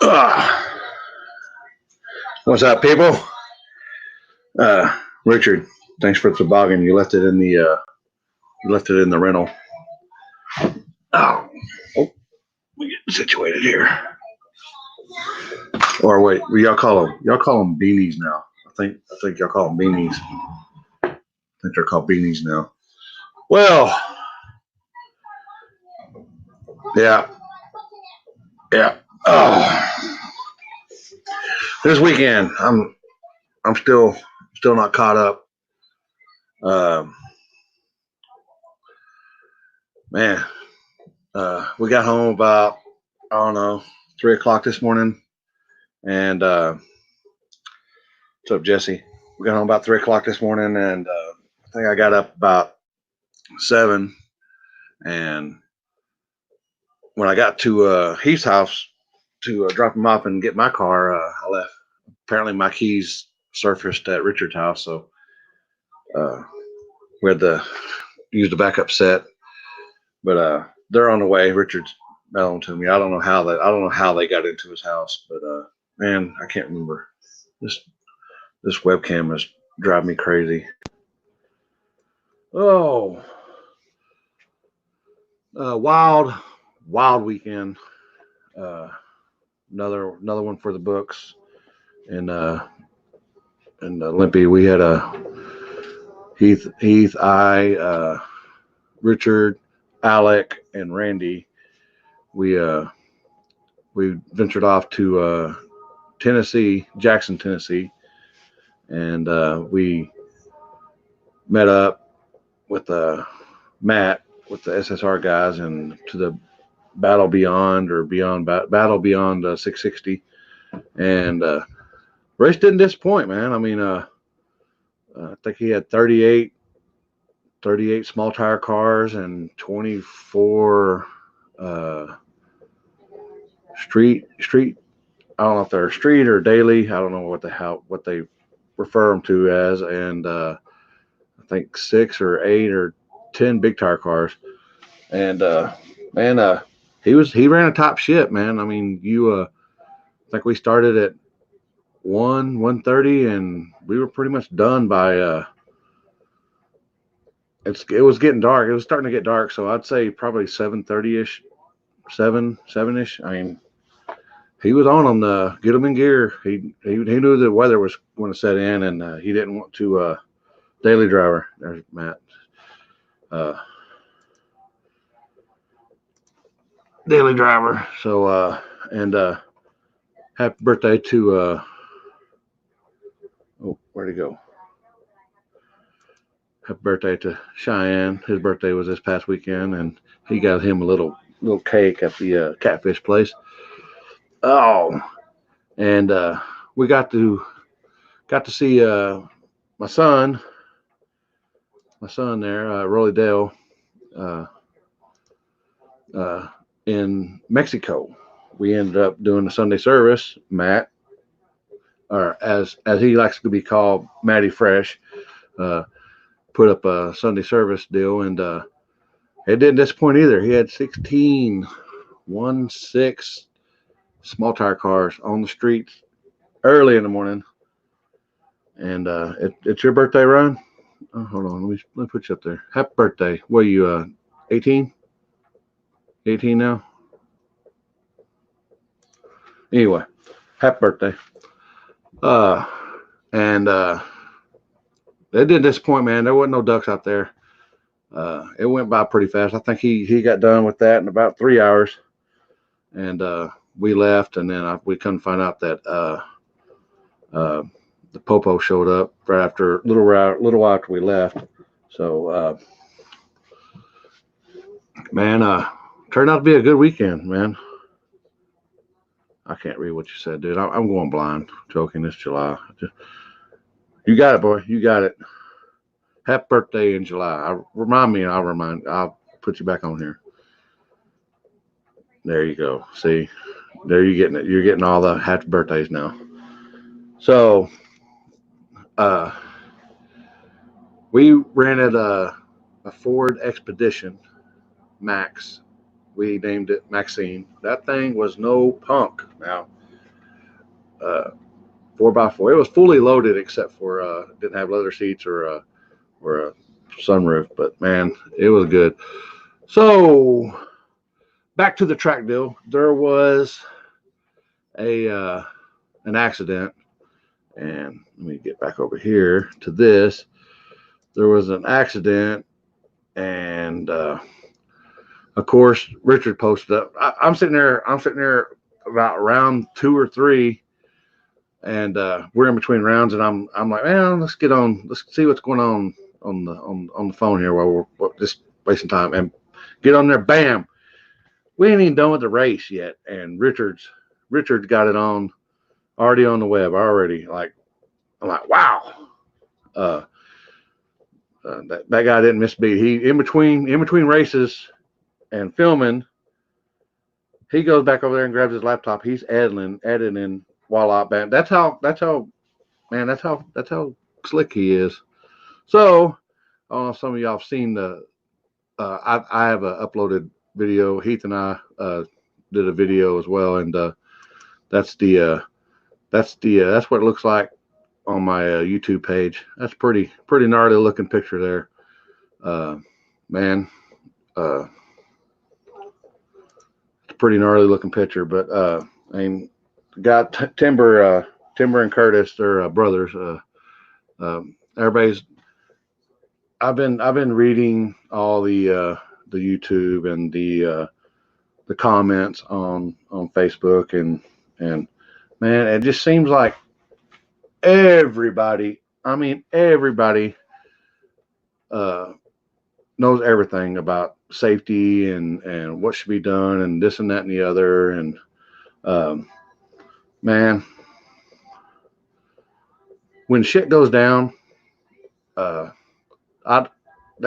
Ugh. What's up, people? Richard, thanks for the toboggan. You left it in the rental. Oh, oh, we get situated here. Or wait, y'all call them beanies now. I think y'all call them beanies. I think they're called beanies now. Well, yeah, yeah. Oh, this weekend, I'm still not caught up. Um, man, we got home about I don't know 3 o'clock this morning, and what's up, Jesse? We got home about 3 o'clock this morning, and I think I got up about 7. And when I got to Heath's house to drop him off and get my car, I left. Apparently, my keys surfaced at Richard's house, so uh, we had to use the backup set. But they're on the way. Richard's mailing to me. I don't know how they got into his house, but man, I can't remember. This this webcam is driving me crazy. Oh, wild, wild weekend. Uh, another one for the books. And Limpy, we had a Heath, Richard, Alec, and Randy. We uh, we ventured off to Tennessee, Jackson, Tennessee, and we met up with Matt with the SSR guys and to the Battle Beyond or Battle Beyond 660, and race didn't disappoint, man. I mean, I think he had 38 small tire cars and 24 uh, street. I don't know if they're street or daily. I don't know what they refer them to as, and I think 6 or 8 or 10 big tire cars. And man, he ran a top ship, man. I mean, I think we started at 1:30, and we were pretty much done by it was getting dark. It was starting to get dark, so I'd say probably 7:30 ish, 7 ish. I mean, he was on them to get them in gear. He knew the weather was going to set in, and he didn't want to daily driver. There's Matt. Uh, Daily driver. So and happy birthday to oh, where'd he go? Happy birthday to Cheyenne. His birthday was this past weekend, and he got him a little cake at the catfish place. Oh, and we got to see my son, there, Rolly Dale, uh, uh, in Mexico. We ended up doing the Sunday service. Matt, or as he likes to be called, Matty Fresh, uh, put up a Sunday service deal, and it didn't disappoint either. He had 16, 6 small tire cars on the streets early in the morning. And it's your birthday, Ron? Oh, hold on, let me put you up there. Happy birthday. What are you, 18? 18 now? Anyway, happy birthday. Uh, and it didn't disappoint, man. There wasn't no ducks out there. It went by pretty fast. I think he got done with that in about 3 hours, and we left, and then we couldn't find out that the popo showed up right after a little while after we left. So man, turned out to be a good weekend, man. I can't read what you said, dude. I'm going blind. Joking. It's July. You got it, boy. You got it. Happy birthday in July. Remind me, and I'll put you back on here. There you go. See, there you getting it. You're getting all the happy birthdays now. So, we rented a Ford Expedition Max we named it Maxine. That thing was no punk. Now, 4x4. It was fully loaded except for didn't have leather seats or a sunroof. But man, it was good. So back to the track deal. There was a an accident, and let me get back over here to this. There was an accident, and of course Richard posted up. I'm sitting there. I'm sitting there about round 2 or 3, and we're in between rounds, and I'm like, man, let's get on. Let's see what's going on the phone here while we're just wasting time, and get on there. Bam. We ain't even done with the race yet, and Richard's got it on already on the web already. Like, I'm like, wow. That guy didn't miss a beat. He in between races and filming, he goes back over there and grabs his laptop. He's editing, voila, bam. That's how slick he is. So, I don't know if some of y'all have seen the. I have a uploaded video. Heath and I did a video as well, and that's what it looks like on my YouTube page. That's pretty gnarly looking picture there, man. It's a pretty gnarly looking picture, but I mean, got Timber and Curtis, they're brothers. Everybody's. I've been reading all the YouTube and the comments on Facebook, and man, it just seems like everybody knows everything about safety and what should be done and this and that and the other, and man, when shit goes down, the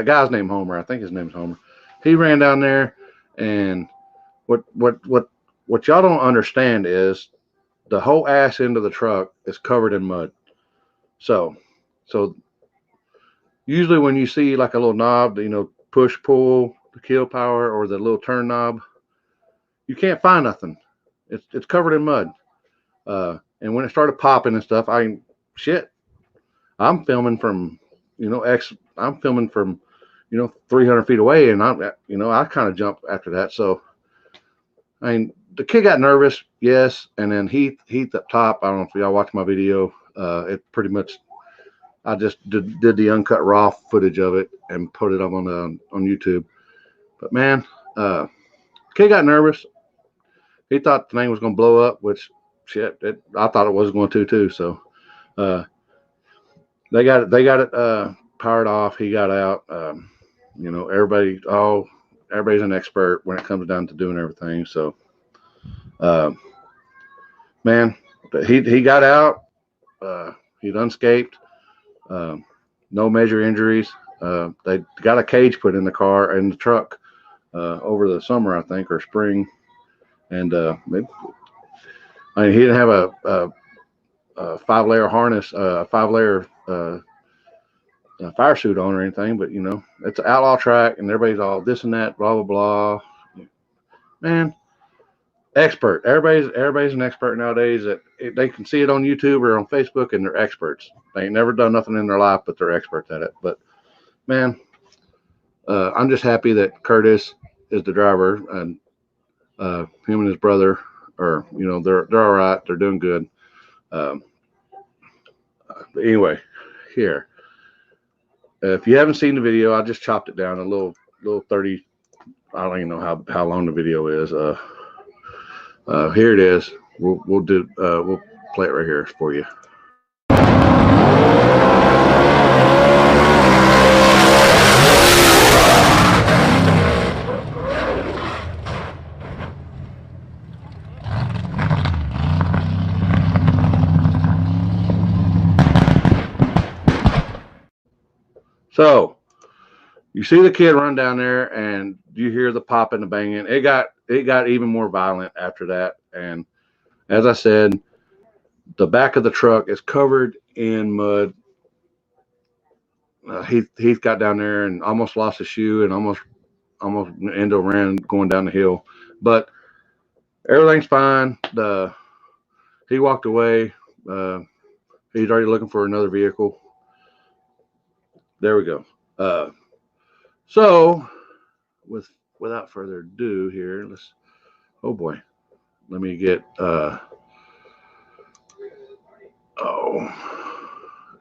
guy's named Homer. I think his name's Homer. He ran down there, and what y'all don't understand is the whole ass end of the truck is covered in mud. So usually when you see like a little knob, push, pull, the kill power, or the little turn knob, you can't find nothing. It's covered in mud. And when it started popping and stuff, I'm filming from, I'm filming from, 300 feet away, and I kind of jumped after that. So, I mean, the kid got nervous, yes, and then Heath up top. I don't know if y'all watched my video. It pretty much, I just did the uncut raw footage of it and put it up on YouTube. But man, kid got nervous. He thought the thing was going to blow up, which I thought it was going to too. So, they got it powered off. He got out. Everybody's an expert when it comes down to doing everything. So, man, he got out. He'd unscaped. No major injuries. They got a cage put in the truck over the summer, I think, or spring. And he didn't have a 5-layer harness, 5-layer fire suit on or anything, but it's an outlaw track, and everybody's all this and that, blah blah blah. Man, expert. Everybody's an expert nowadays. That they can see it on YouTube or on Facebook, and they're experts. They ain't never done nothing in their life, but they're experts at it. But man, I'm just happy that Curtis is the driver, and him and his brother are, they're all right. They're doing good. But anyway, here. If you haven't seen the video, I just chopped it down a little 30. I don't even know how long the video is. Here it is. We'll play it right here for you. So you see the kid run down there, and you hear the popping, the banging. It got even more violent after that. And as I said, the back of the truck is covered in mud. Heath got down there and almost lost a shoe, and almost almost endo ran going down the hill, but everything's fine. He walked away. He's already looking for another vehicle. There we go. So without further ado here, oh boy, let me get let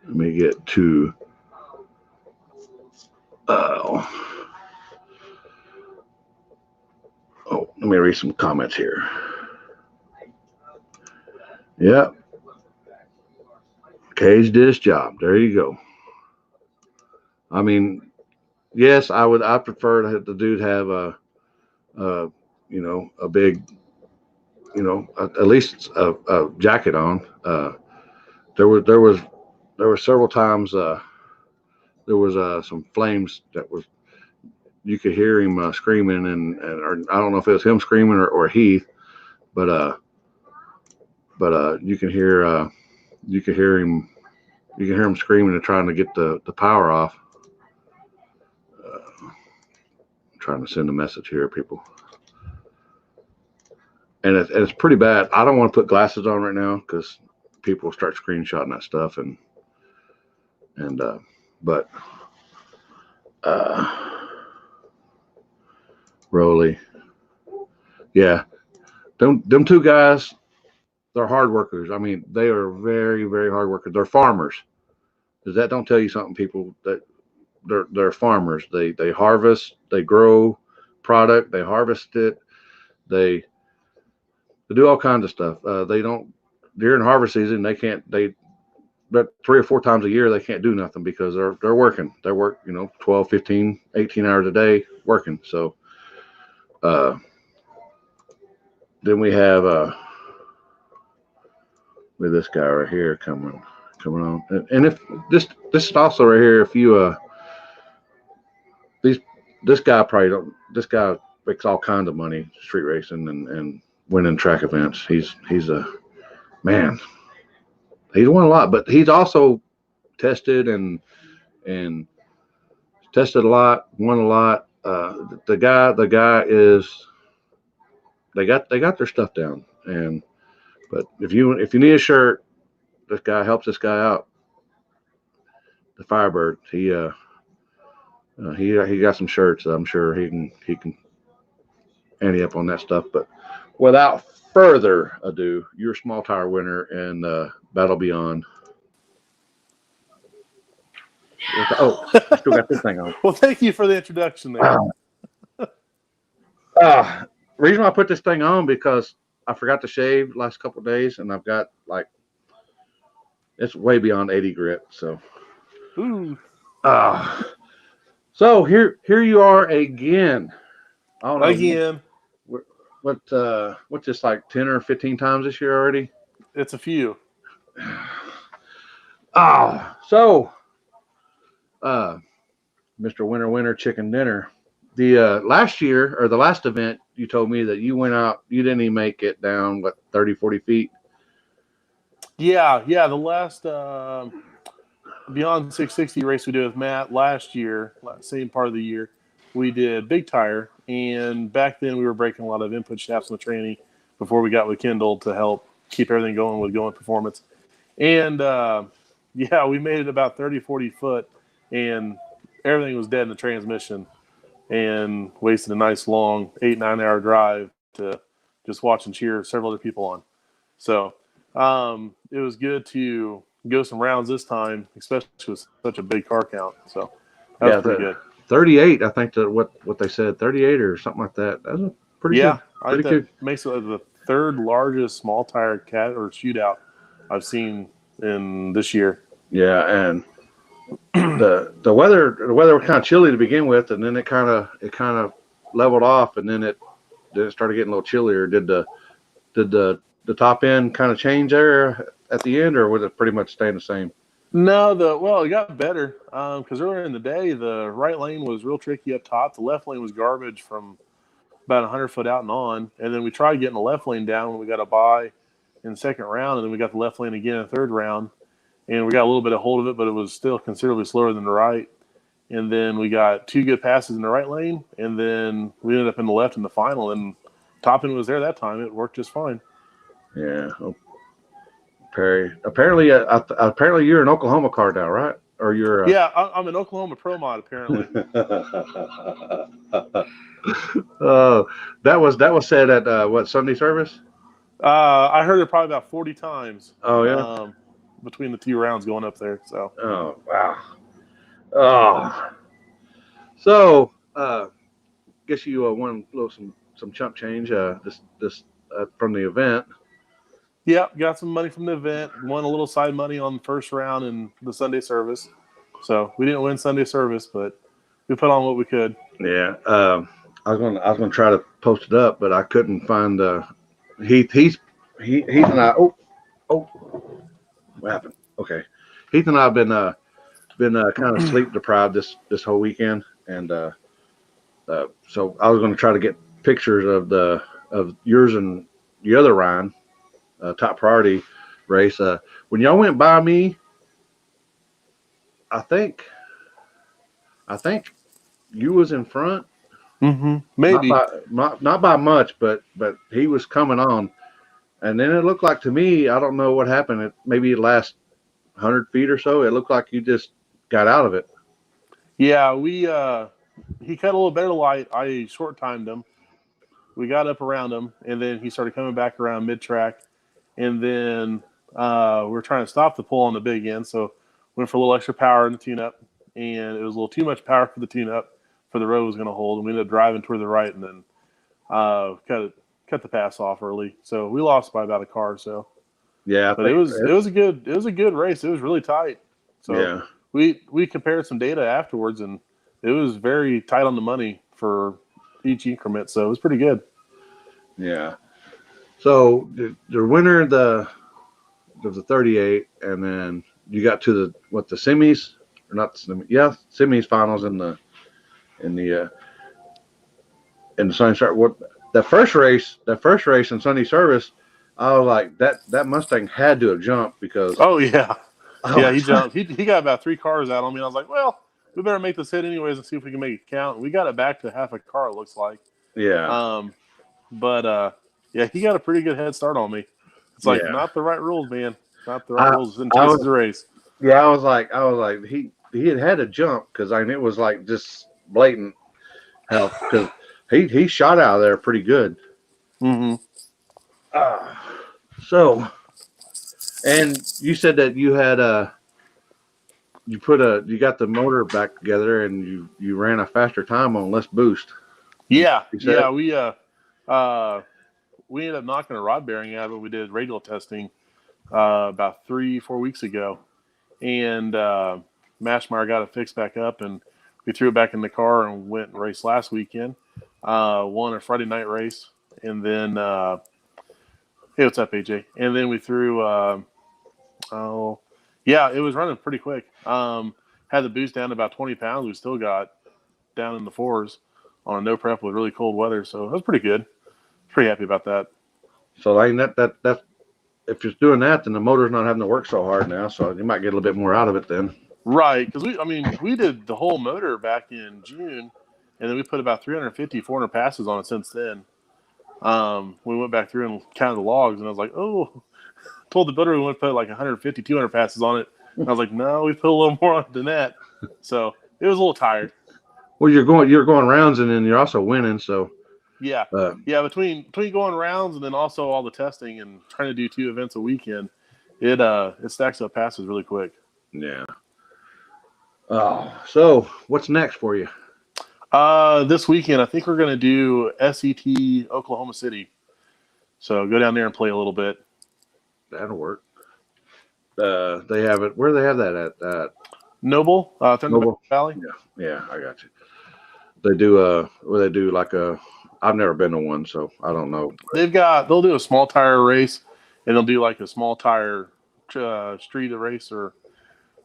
me get to let me read some comments here. Yep. Cage did his job. There you go. I mean, yes, I prefer that the dude have a big, at least a jacket on. There were several times there was some flames that was you could hear him screaming or I don't know if it was him screaming or Heath, but you can hear him screaming and trying to get the power off. I'm trying to send a message here, people. And it's pretty bad. I don't want to put glasses on right now because people start screenshotting that stuff but Rolly, yeah, them two guys, they're hard workers. I mean, they are very, very hard workers. They're farmers. Does that don't tell you something, people? That they're farmers. They harvest, they grow product, they harvest it, they do all kinds of stuff. They don't during harvest season. But 3 or 4 times a year they can't do nothing because they're working. They work 12, 15, 18 hours a day working. So then we have with this guy right here coming on, and if this is also right here. If you this guy probably don't. This guy makes all kinds of money street racing and winning track events. He's a man. He's won a lot, but he's also tested and tested a lot, won a lot. The guy is. They got their stuff down, but if you need a shirt, this guy helps this guy out. The Firebird, he got some shirts. I'm sure he can ante up on that stuff. But without further ado, your small tire winner in Battle Beyond. Oh, I still got this thing on. Well, thank you for the introduction there. Reason why I put this thing on because I forgot to shave last couple of days, and I've got it's way beyond 80 grit. So, so here you are again. I don't know. Again. What's this, like 10 or 15 times this year already? It's a few. So Mr. Winter Chicken Dinner. The last year or the last event, you told me that you went out, you didn't even make it down 30, 40 feet. Yeah. The last Beyond 660 race we did with Matt last year, same part of the year, we did big tire, and back then we were breaking a lot of input shafts in the tranny before we got with Kendall to help keep everything going with going performance. And we made it about 30, 40 foot, and everything was dead in the transmission, and wasted a nice long 8-9 hour drive to just watch and cheer several other people on. So it was good to go some rounds this time, especially with such a big car count. So that was pretty good. 38, I think what they said, 38 or something like that. That was pretty good. I think that makes it the third largest small tire cat or shootout I've seen in this year. Yeah, and the weather was kind of chilly to begin with, and then it kind of leveled off, and then it started getting a little chillier. Did the top end kind of change there at the end, or was it pretty much staying the same? No, it got better because earlier in the day the right lane was real tricky up top. The left lane was garbage from about 100 foot out and on, and then we tried getting the left lane down when we got a bye in the second round, and then we got the left lane again in the third round, and we got a little bit of hold of it, but it was still considerably slower than the right. and then we got 2 good passes in the right lane, and then we ended up in the left in the final, and Toppin was there that time. It worked just fine. Yeah. Oh, Perry. Apparently, you're an Oklahoma car now, right? Or you're. Yeah, I'm an Oklahoma Pro Mod apparently. Oh, that was said at what Sunday service? I heard it probably about 40 times Oh yeah. between the 2 rounds going up there. So Oh wow. Oh. So guess you won a little some chump change this from the event. yeah, got some money from the event. Won a little side money on the first round in the Sunday service. So we didn't win Sunday service, but we put on what we could. Yeah. I was gonna try to post it up, but I couldn't find Heath and I. Oh, what happened? Okay. Heath and I have been kind of sleep deprived this whole weekend, and so I was going to try to get pictures of yours and the other Ryan top priority race. When y'all went by me, I think you was in front. Maybe. Not by much, but he was coming on, and then it looked like to me, I don't know what happened. Maybe the last 100 feet or so, it looked like you just got out of it. Yeah, he cut a little better light. I short timed him. We got up around him, and then he started coming back around mid track, and then we were trying to stop the pull on the big end, so went for a little extra power in the tune up, and it was a little too much power for the tune up for the road was going to hold, and we ended up driving toward the right, and then cut the pass off early, so we lost by about a car or so. Yeah, But it was a good race. It was really tight. So yeah. we compared some data afterwards, and it was very tight on the money for each increment. So it was pretty good. Yeah. So the winner there was a 38, and then you got to the semis or not the semis? Yeah, semis finals in the Sunday start. What that first race in Sunday service, I was like that Mustang had to have jumped because Oh yeah, yeah. He was jumped. He got about 3 cars out on me. And I was like, well, we better make this hit anyways and see if we can make it count. And we got it back to half a car. It looks like. yeah, But yeah, he got a pretty good head start on me. It's like yeah. not the right rules, man. Not the right I, rules. Didn't I chase was the race. yeah, I was like he had to jump because I mean it was like just blatant help because he shot out of there pretty good. Mm-hmm. Uh, so, and you said that you had you got the motor back together and you ran a faster time on less boost. Yeah, You said? yeah. We ended up knocking a rod bearing out of it. We did radial testing about 3-4 weeks ago, and Mashmeyer got it fixed back up, and we threw it back in the car and went and raced last weekend. Won a Friday night race, and then hey, what's up, AJ? And then we threw. Oh, yeah, it was running pretty quick. Had the boost down to about 20 pounds. We still got down in the 4s on a no prep with really cold weather, so that was pretty good. Pretty happy about that. So I mean that if you're doing that, then the motor's not having to work so hard now, so you might get a little bit more out of it then. Right, because we did the whole motor back in June, and then we put about 350, 400 passes on it since then. We went back through and counted the logs, and I was like, oh, told the builder we would put like 150, 200 passes on it. And I was like, no, we put a little more on than that. So it was a little tired. Well, you're going rounds and then you're also winning, so Yeah, yeah. Between going rounds and then also all the testing and trying to do 2 events a weekend, it stacks up passes really quick. yeah. Oh, so what's next for you? This weekend I think we're gonna do SET Oklahoma City. So go down there and play a little bit. That'll work. They have it. Where do they have that at? Noble, Thunder Noble? Valley. Yeah, I got you. They do where they do like a. I've never been to one, so I don't know. They'll do a small tire race, and they'll do like a small tire street race or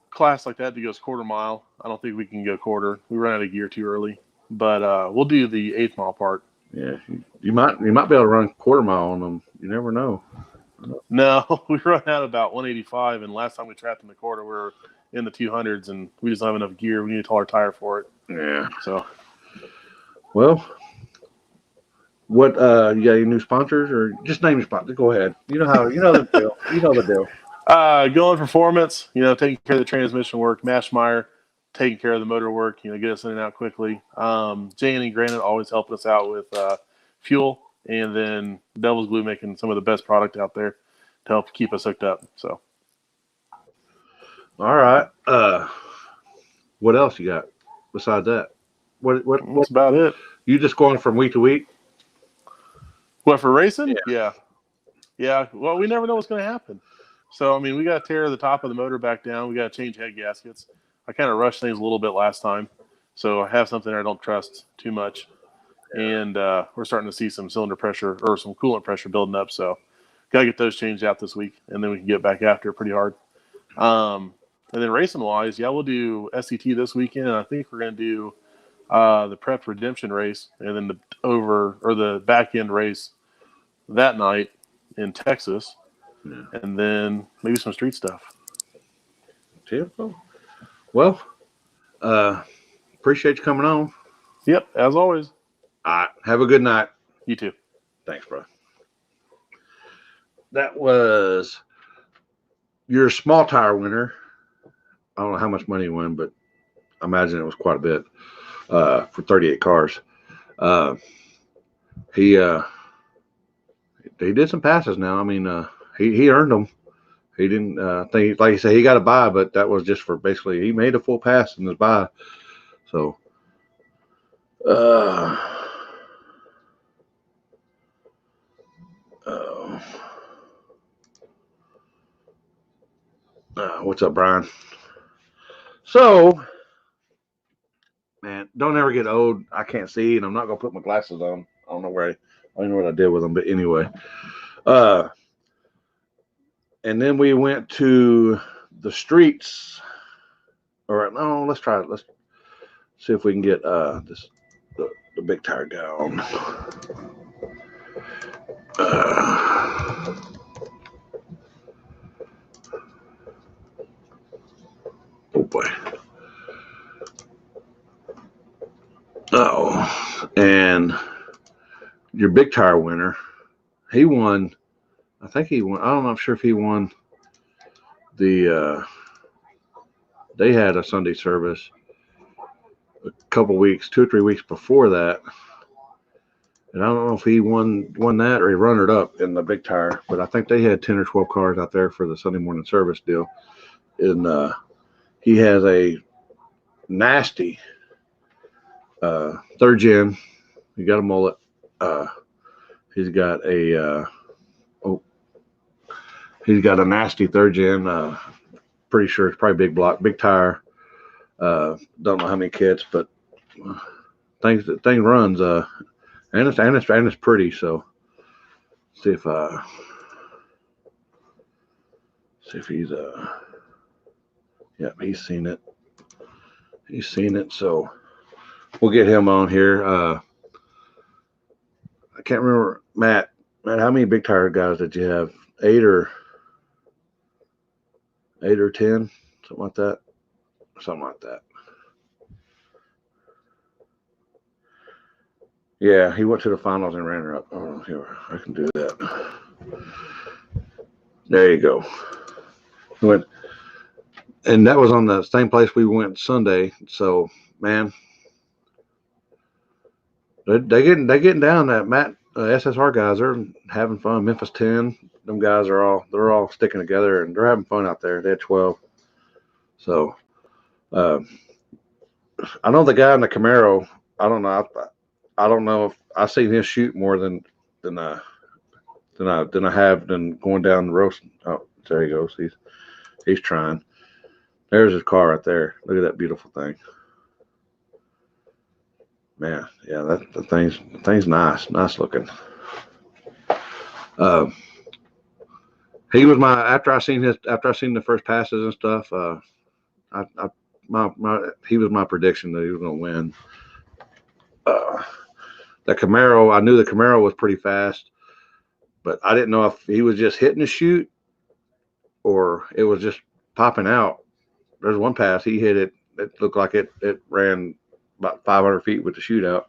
class like that goes quarter mile. I don't think we can go quarter. We run out of gear too early, but we'll do the 8th mile part. Yeah, you might be able to run quarter mile on them. You never know. No, we run out about 185, and last time we trapped in the quarter, we were in the 200s, and we just don't have enough gear. We need a taller tire for it. Yeah. So, Well, what you got any new sponsors or just name your sponsor? Go ahead. You know the deal. You know the deal. Going Performance, taking care of the transmission work. Mashmeyer, taking care of the motor work. Get us in and out quickly. Jane and Granite always helping us out with fuel, and then Devil's Glue making some of the best product out there to help keep us hooked up. So, All right. What else you got besides that? What that's about it. you just going from week to week? What, for racing? Yeah. Yeah. Yeah. Well, we never know what's going to happen. So, I mean, we got to tear the top of the motor back down. We got to change head gaskets. I kind of rushed things a little bit last time. So I have something I don't trust too much. And we're starting to see some cylinder pressure or some coolant pressure building up. So got to get those changed out this week, and then we can get back after it pretty hard. And then racing wise, yeah, we'll do SCT this weekend. And I think we're going to do the Prep Redemption race, and then the back end race that night in Texas, and then maybe some street stuff. Beautiful. Well, appreciate you coming on. Yep, as always. All right. Have a good night. You too. Thanks, bro. That was your small tire winner. I don't know how much money he won, but I imagine it was quite a bit for 38 cars. He did some passes now. I mean, he earned them. He didn't think, like you said, he got a bye, but that was just for basically he made a full pass in his bye. So, what's up, Brian? So, man, don't ever get old. I can't see, and I'm not gonna put my glasses on. I don't know I don't know what I did with them, but anyway. And then we went to the streets. All right, no, let's try it. Let's see if we can get the big tire guy on. Oh boy. Oh, and your big tire winner, he won. I think he won. I'm not sure if he won the. They had a Sunday service a couple weeks, 2 or 3 weeks before that, and I don't know if he won that or he runnered up in the big tire. But I think they had 10 or 12 cars out there for the Sunday morning service deal, and he has a nasty third gen. He got a mullet. He's got a he's got a nasty third gen. Pretty sure it's probably big block, big tire. Don't know how many kits, but thing runs. And it's pretty. So see if he's yeah, he's seen it. He's seen it. So we'll get him on here. I can't remember, Matt, how many big tire guys did you have? 8 or 10, something like that. Yeah, he went to the finals and ran her up. Oh, here, I can do that. There you go. Went, and that was on the same place we went Sunday. So, man, they getting down. That Matt SSR guys, they're having fun. Memphis 10, them guys they're all sticking together and they're having fun out there. They had 12. So, I know the guy in the Camaro. I don't know if I've seen him shoot more than I have than going down the road. Oh, there he goes. He's trying. There's his car right there. Look at that beautiful thing. Man, yeah, the thing's nice looking. He was after I seen the first passes and stuff. He was my prediction that he was going to win. The Camaro, I knew the Camaro was pretty fast, but I didn't know if he was just hitting the chute or it was just popping out. there's one pass he hit it. It looked like it ran about 500 feet with the shootout,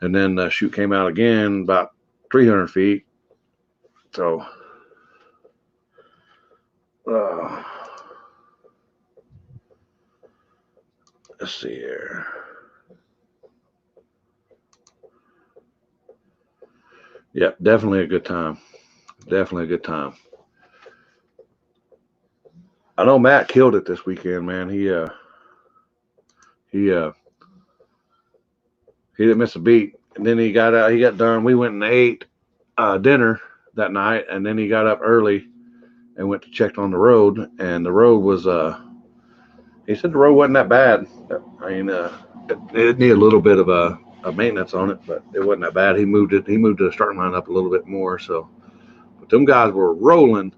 and then the shoot came out again about 300 feet. So, uh, let's see here. Yep, definitely a good time. Definitely a good time. I know Matt killed it this weekend, man. He he didn't miss a beat. And then he got out. He got done. We went and ate dinner that night, and then he got up early and went to check on the road. And the road was he said the road wasn't that bad. I mean, it needed a little bit of a maintenance on it, but it wasn't that bad. He moved it. He moved the starting line up a little bit more. So, but them guys were rolling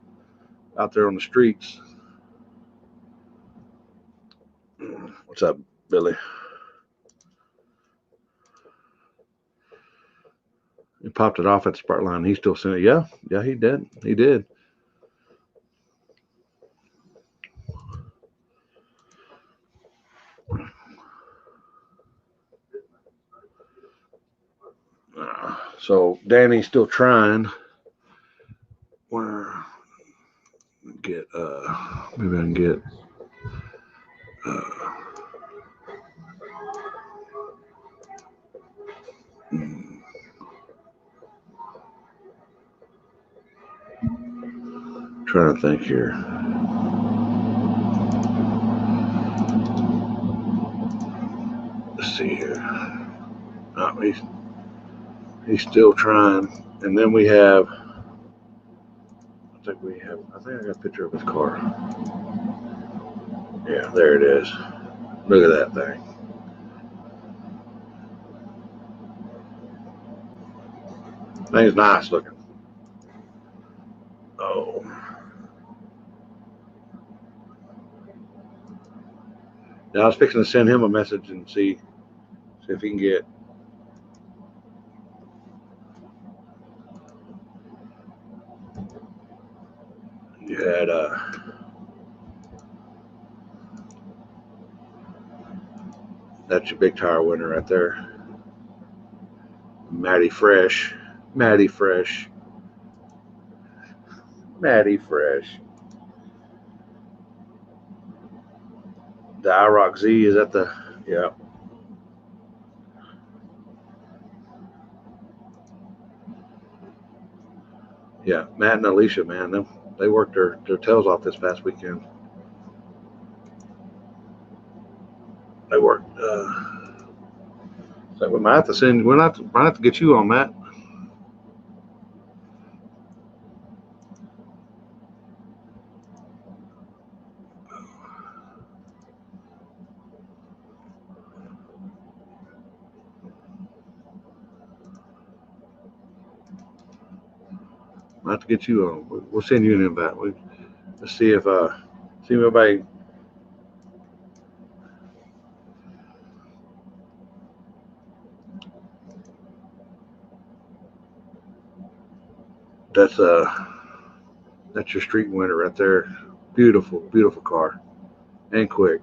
out there on the streets. What's up, Billy? He popped it off at the spark line. He still sent it. Yeah, yeah, he did. He did. So Danny's still trying. Where get maybe I can get uh, hmm, trying to think here. Let's see here. Oh, he's still trying. And then we have. I think I got a picture of his car. Yeah, there it is. Look at that thing. Thing's nice looking. Oh. Now I was fixing to send him a message and see if he can get. You had that's your big tire winner right there. Matty Fresh. Matty Fresh. Matty Fresh. The IROC Z is at the. Yeah. Yeah. Matt and Alicia, man, they worked their tails off this past weekend. They worked. So we might have to send. Might have to get you on, Matt. Might have to get you on. We'll send you an invite. Let's see if see if everybody. That's that's your street winner right there. Beautiful, beautiful car and quick.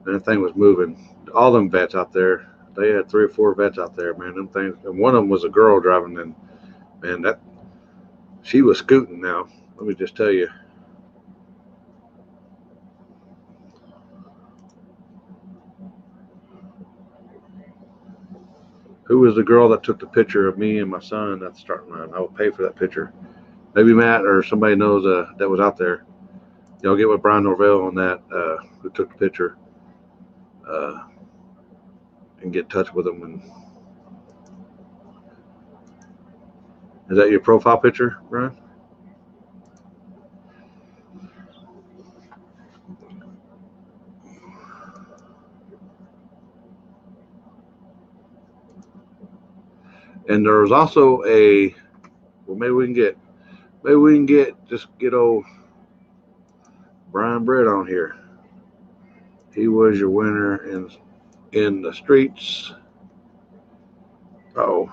And the thing was moving. All them vets out there. They had 3 or 4 vets out there, man. Them things. And one of them was a girl driving. And man, that she was scooting. Now, let me just tell you. Who was the girl that took the picture of me and my son at the starting line? I will pay for that picture. Maybe Matt or somebody knows that was out there. Y'all get with Brian Norvell on that, who took the picture, uh, and get in touch with him. And is that your profile picture, Brian? And there was also a. Well, maybe we can get old Brian Britt on here. He was your winner in the streets. Oh,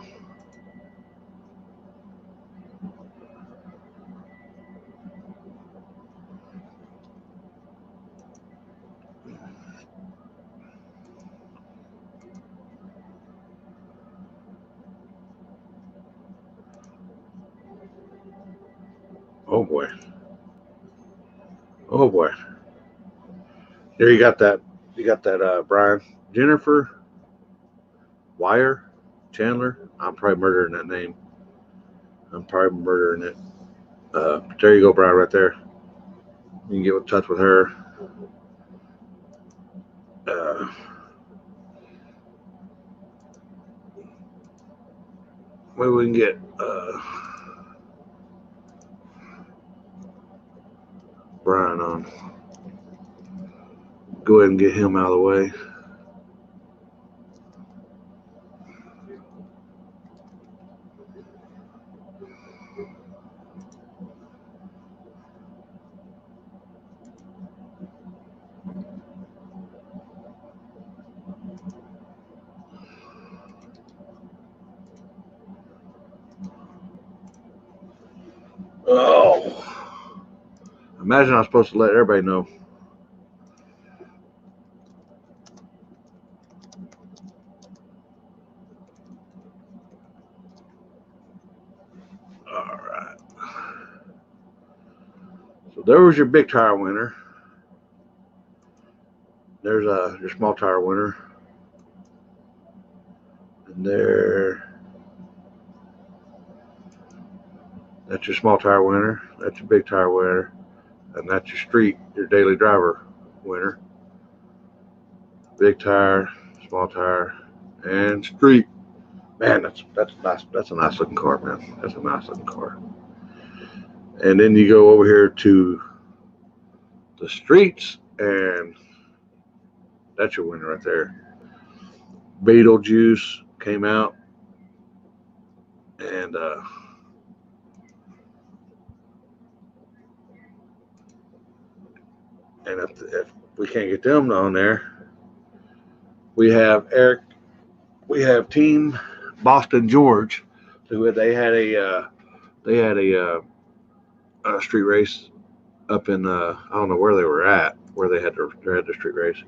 Oh boy. Oh boy. There you got that. You got that. Brian, Jennifer, Wire, Chandler. I'm probably murdering that name. I'm probably murdering it. But there you go, Brian, right there. You can get in touch with her. Uh, maybe we can get Brian on. Go ahead and get him out of the way. Oh, imagine I'm supposed to let everybody know. All right. So there was your big tire winner. There's your small tire winner. And that's your small tire winner. That's your big tire winner. And that's your street, your daily driver winner. Big tire, small tire, and street. Man, that's nice. That's a nice looking car, man. That's a nice looking car. And then you go over here to the streets, and that's your winner right there. Beetlejuice came out, and if we can't get them on there, we have Eric. We have Team Boston George, who they had a street race up in I don't know where they were at, where they had the street race.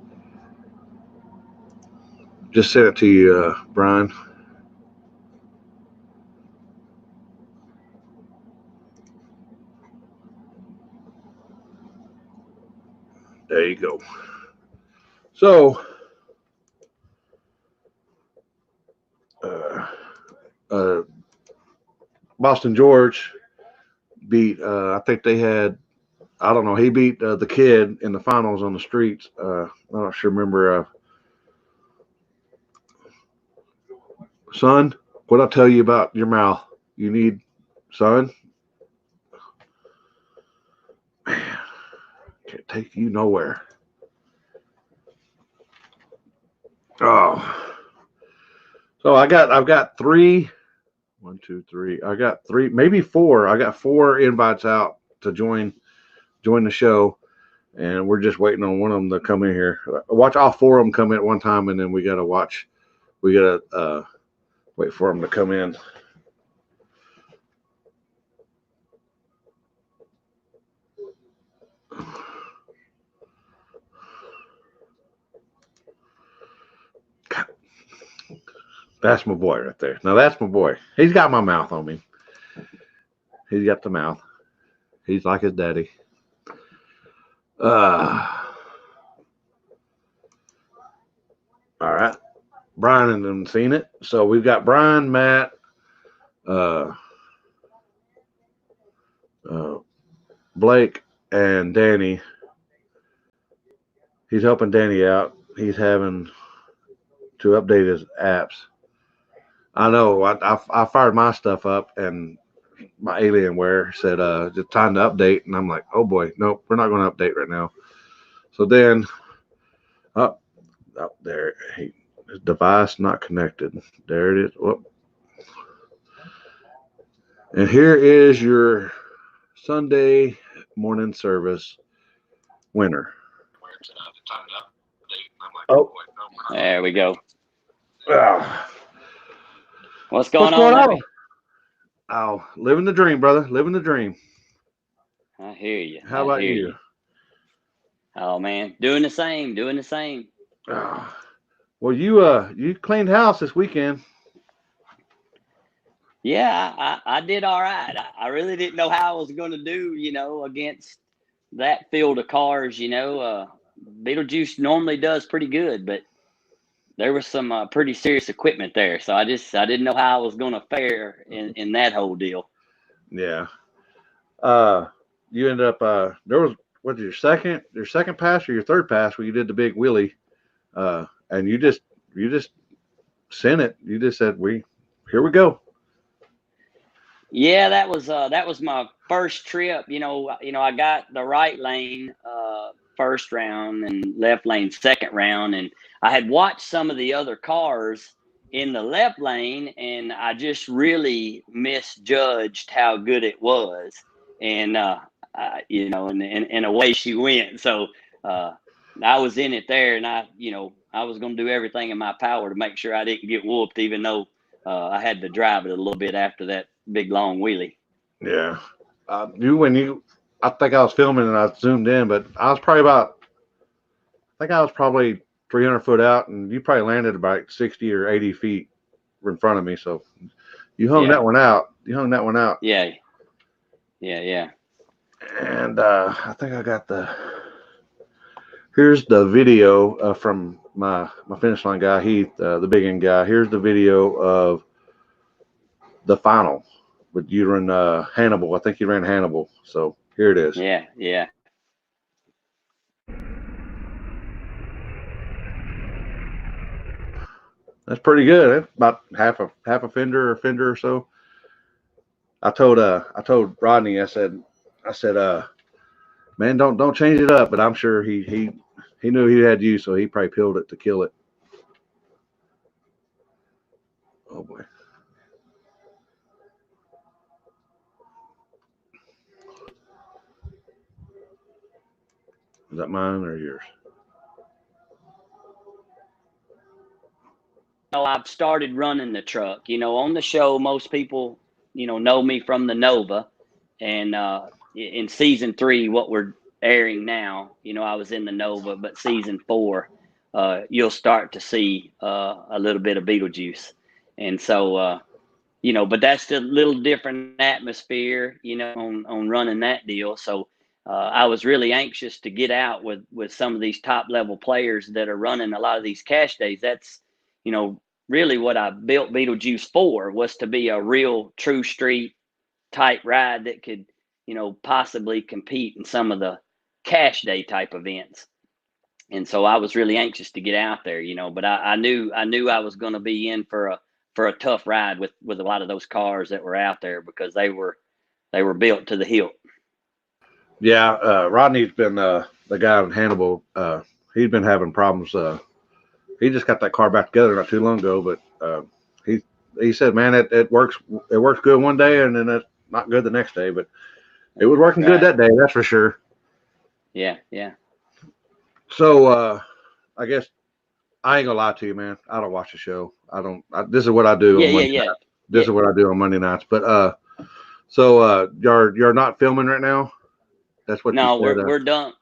Just sent it to you, Brian. There you go. So, uh, uh, Boston George beat. I think they had. I don't know. He beat the kid in the finals on the streets. I don't sure remember. Son, what I tell you about your mouth? You need, son. Man, can't take you nowhere. Oh, so I've got three. One, two, three. I got three, maybe four. I got four invites out to join the show, and we're just waiting on one of them to come in here. Watch all four of them come in at one time, and then we gotta watch. We gotta wait for them to come in. That's my boy right there. Now that's my boy. He's got my mouth on me. He's got the mouth. He's like his daddy. All right. Brian and them seen it. So we've got Brian, Matt, uh, uh, Blake, and Danny. He's helping Danny out. He's having to update his apps. I know. I fired my stuff up, and my Alienware said just time to update, and I'm like, oh boy, nope, we're not going to update right now. So then, up there, his device not connected. There it is. Whoop. And here is your Sunday morning service winner. Oh, There we go. ah. What's What's going going on? on? Oh, living the dream, brother. Living the dream. I hear you. How about you? Oh man, doing the same. Doing the same. Oh. Well, you cleaned house this weekend. Yeah, I did all right. I really didn't know how I was going to do, against that field of cars. Beetlejuice normally does pretty good, but there was some pretty serious equipment there. So I didn't know how I was going to fare in that whole deal. Yeah. You ended up there was what your second pass or your third pass where you did the big wheelie, and you just sent it. You just said here we go. Yeah, that was my first trip. I got the right lane first round and left lane second round, and I had watched some of the other cars in the left lane, and I just really misjudged how good it was, and and away she went. So uh, I was in it there, and I was going to do everything in my power to make sure I didn't get whooped, even though I had to drive it a little bit after that big long wheelie. Yeah. I think I was filming and I zoomed in, but I was probably 300 foot out, and you probably landed about 60 or 80 feet in front of me. So you hung Yeah, that one out. You hung that one out. yeah, yeah. And I think I got here's the video from my finish line guy, Heath, the big end guy. Here's the video of the final. But you ran Hannibal. I think you ran Hannibal. So here it is. Yeah. That's pretty good. That's about half a fender or so. I told Rodney. I said, man, don't change it up. But I'm sure he knew he had you, so he probably peeled it to kill it. Oh boy. Is that mine or yours? I've started running the truck. On the show, most people, know me from the Nova, and in season 3, what we're airing now, I was in the Nova, but season 4, you'll start to see a little bit of Beetlejuice, and so but that's a little different atmosphere, on running that deal. So I was really anxious to get out with some of these top level players that are running a lot of these cash days. That's, really what I built Beetlejuice for, was to be a real true street type ride that could, possibly compete in some of the cash day type events. And so I was really anxious to get out there, but I knew I was going to be in for a tough ride with a lot of those cars that were out there, because they were built to the hilt. Yeah, Rodney's been the guy in Hannibal. He's been having problems. He just got that car back together not too long ago, but he he said, man, it works good one day and then it's not good the next day, but it was working good Right. that day, that's for sure. Yeah. So I guess I ain't gonna lie to you, man. I don't watch the show. This is what I do Yeah, on yeah, Monday yeah. night. This Yeah. is what I do on Monday nights. But you're not filming right now. That's what you No, said. we're done.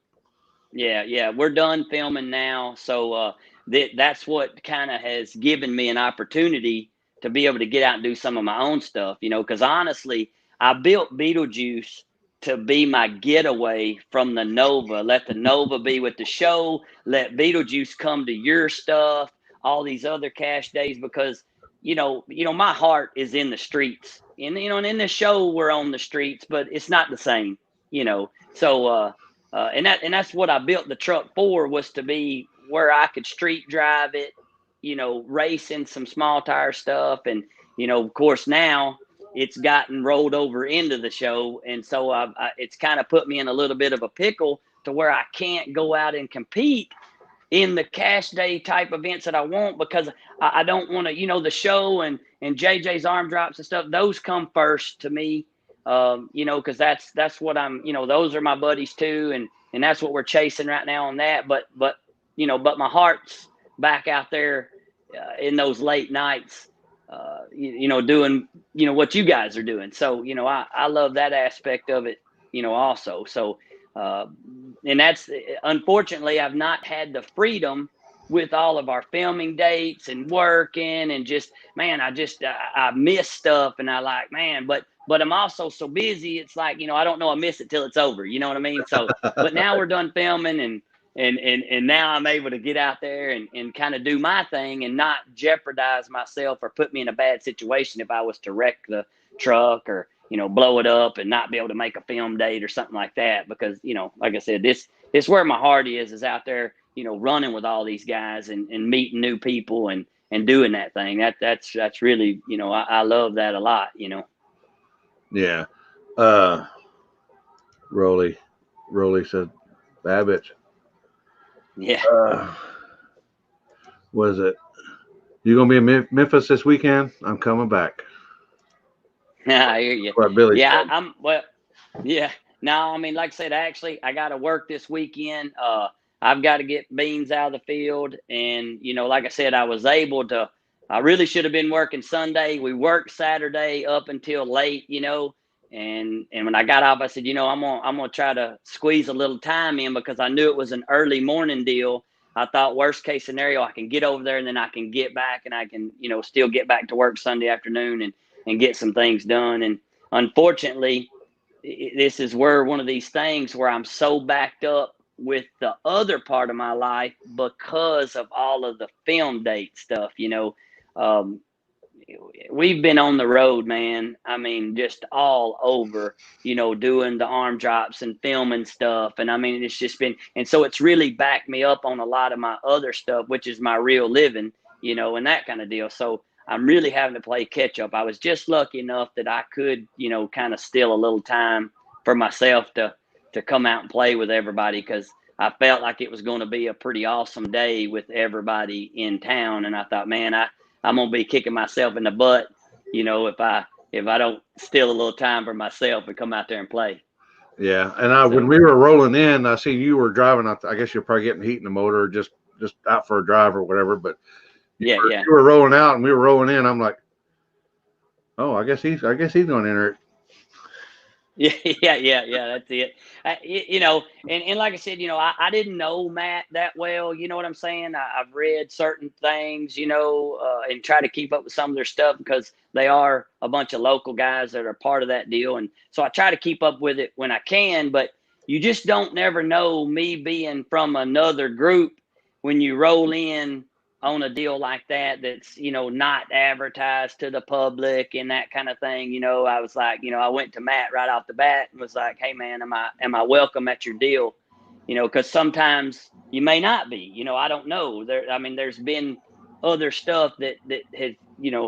Yeah, we're done filming now. So that's what kind of has given me an opportunity to be able to get out and do some of my own stuff, because honestly, I built Beetlejuice to be my getaway from the Nova. Let the Nova be with the show. Let Beetlejuice come to your stuff, all these other cash days, because my heart is in the streets. And in the show we're on the streets, but it's not the same, So and that's what I built the truck for, was to be where I could street drive it, race in some small tire stuff, and of course now it's gotten rolled over into the show, and so it's kind of put me in a little bit of a pickle to where I can't go out and compete in the cash day type events that I want, because I don't want to, the show and JJ's arm drops and stuff. Those come first to me, because that's what I'm, those are my buddies too, and that's what we're chasing right now on that. But my heart's back out there in those late nights, doing what you guys are doing. So I love that aspect of it, also. So uh, and that's, unfortunately, I've not had the freedom with all of our filming dates and working and just, man, I miss stuff, and I like, man, but I'm also so busy. It's like, I don't know, I miss it till it's over. You know what I mean? So, but now we're done filming, and now I'm able to get out there and kind of do my thing and not jeopardize myself or put me in a bad situation if I was to wreck the truck or, blow it up and not be able to make a film date or something like that. Because, like I said, this is where my heart is out there, running with all these guys and meeting new people and doing that thing. That's really, I love that a lot, Yeah. Rolly said, Babbage. Yeah. Was it? You gonna be in Memphis this weekend? I'm coming back. I hear you. What Billy Yeah, said. well, yeah. No, I mean, like I said, actually, I got to work this weekend. I've got to get beans out of the field. And, like I said, I really should have been working Sunday. We worked Saturday up until late, and when I got off, I said, I'm going to try to squeeze a little time in because I knew it was an early morning deal. I thought worst case scenario, I can get over there and then I can get back and I can, still get back to work Sunday afternoon and get some things done. And unfortunately, this is where one of these things where I'm so backed up with the other part of my life because of all of the film date stuff. We've been on the road, man. I mean, just all over, doing the arm drops and filming stuff. And I mean, it's just been, and so it's really backed me up on a lot of my other stuff, which is my real living, and that kind of deal. So I'm really having to play catch up. I was just lucky enough that I could, kind of steal a little time for myself to come out and play with everybody because I felt like it was going to be a pretty awesome day with everybody in town. And I thought, man, I'm going to be kicking myself in the butt, if I don't steal a little time for myself and come out there and play. Yeah, and when we were rolling in, I seen you were driving. I guess you're probably getting heat in the motor, or just out for a drive or whatever. But you were rolling out, and we were rolling in. I'm like, oh, I guess he's going to enter it. Yeah. That's it. And like I said, I didn't know Matt that well. You know what I'm saying? I've read certain things, and try to keep up with some of their stuff because they are a bunch of local guys that are part of that deal. And so I try to keep up with it when I can, but you just don't never know, me being from another group, when you roll in on a deal like that's, not advertised to the public and that kind of thing. I was like, I went to Matt right off the bat and was like, hey man, am I welcome at your deal? Cause sometimes you may not be, I don't know. There's been other stuff that has,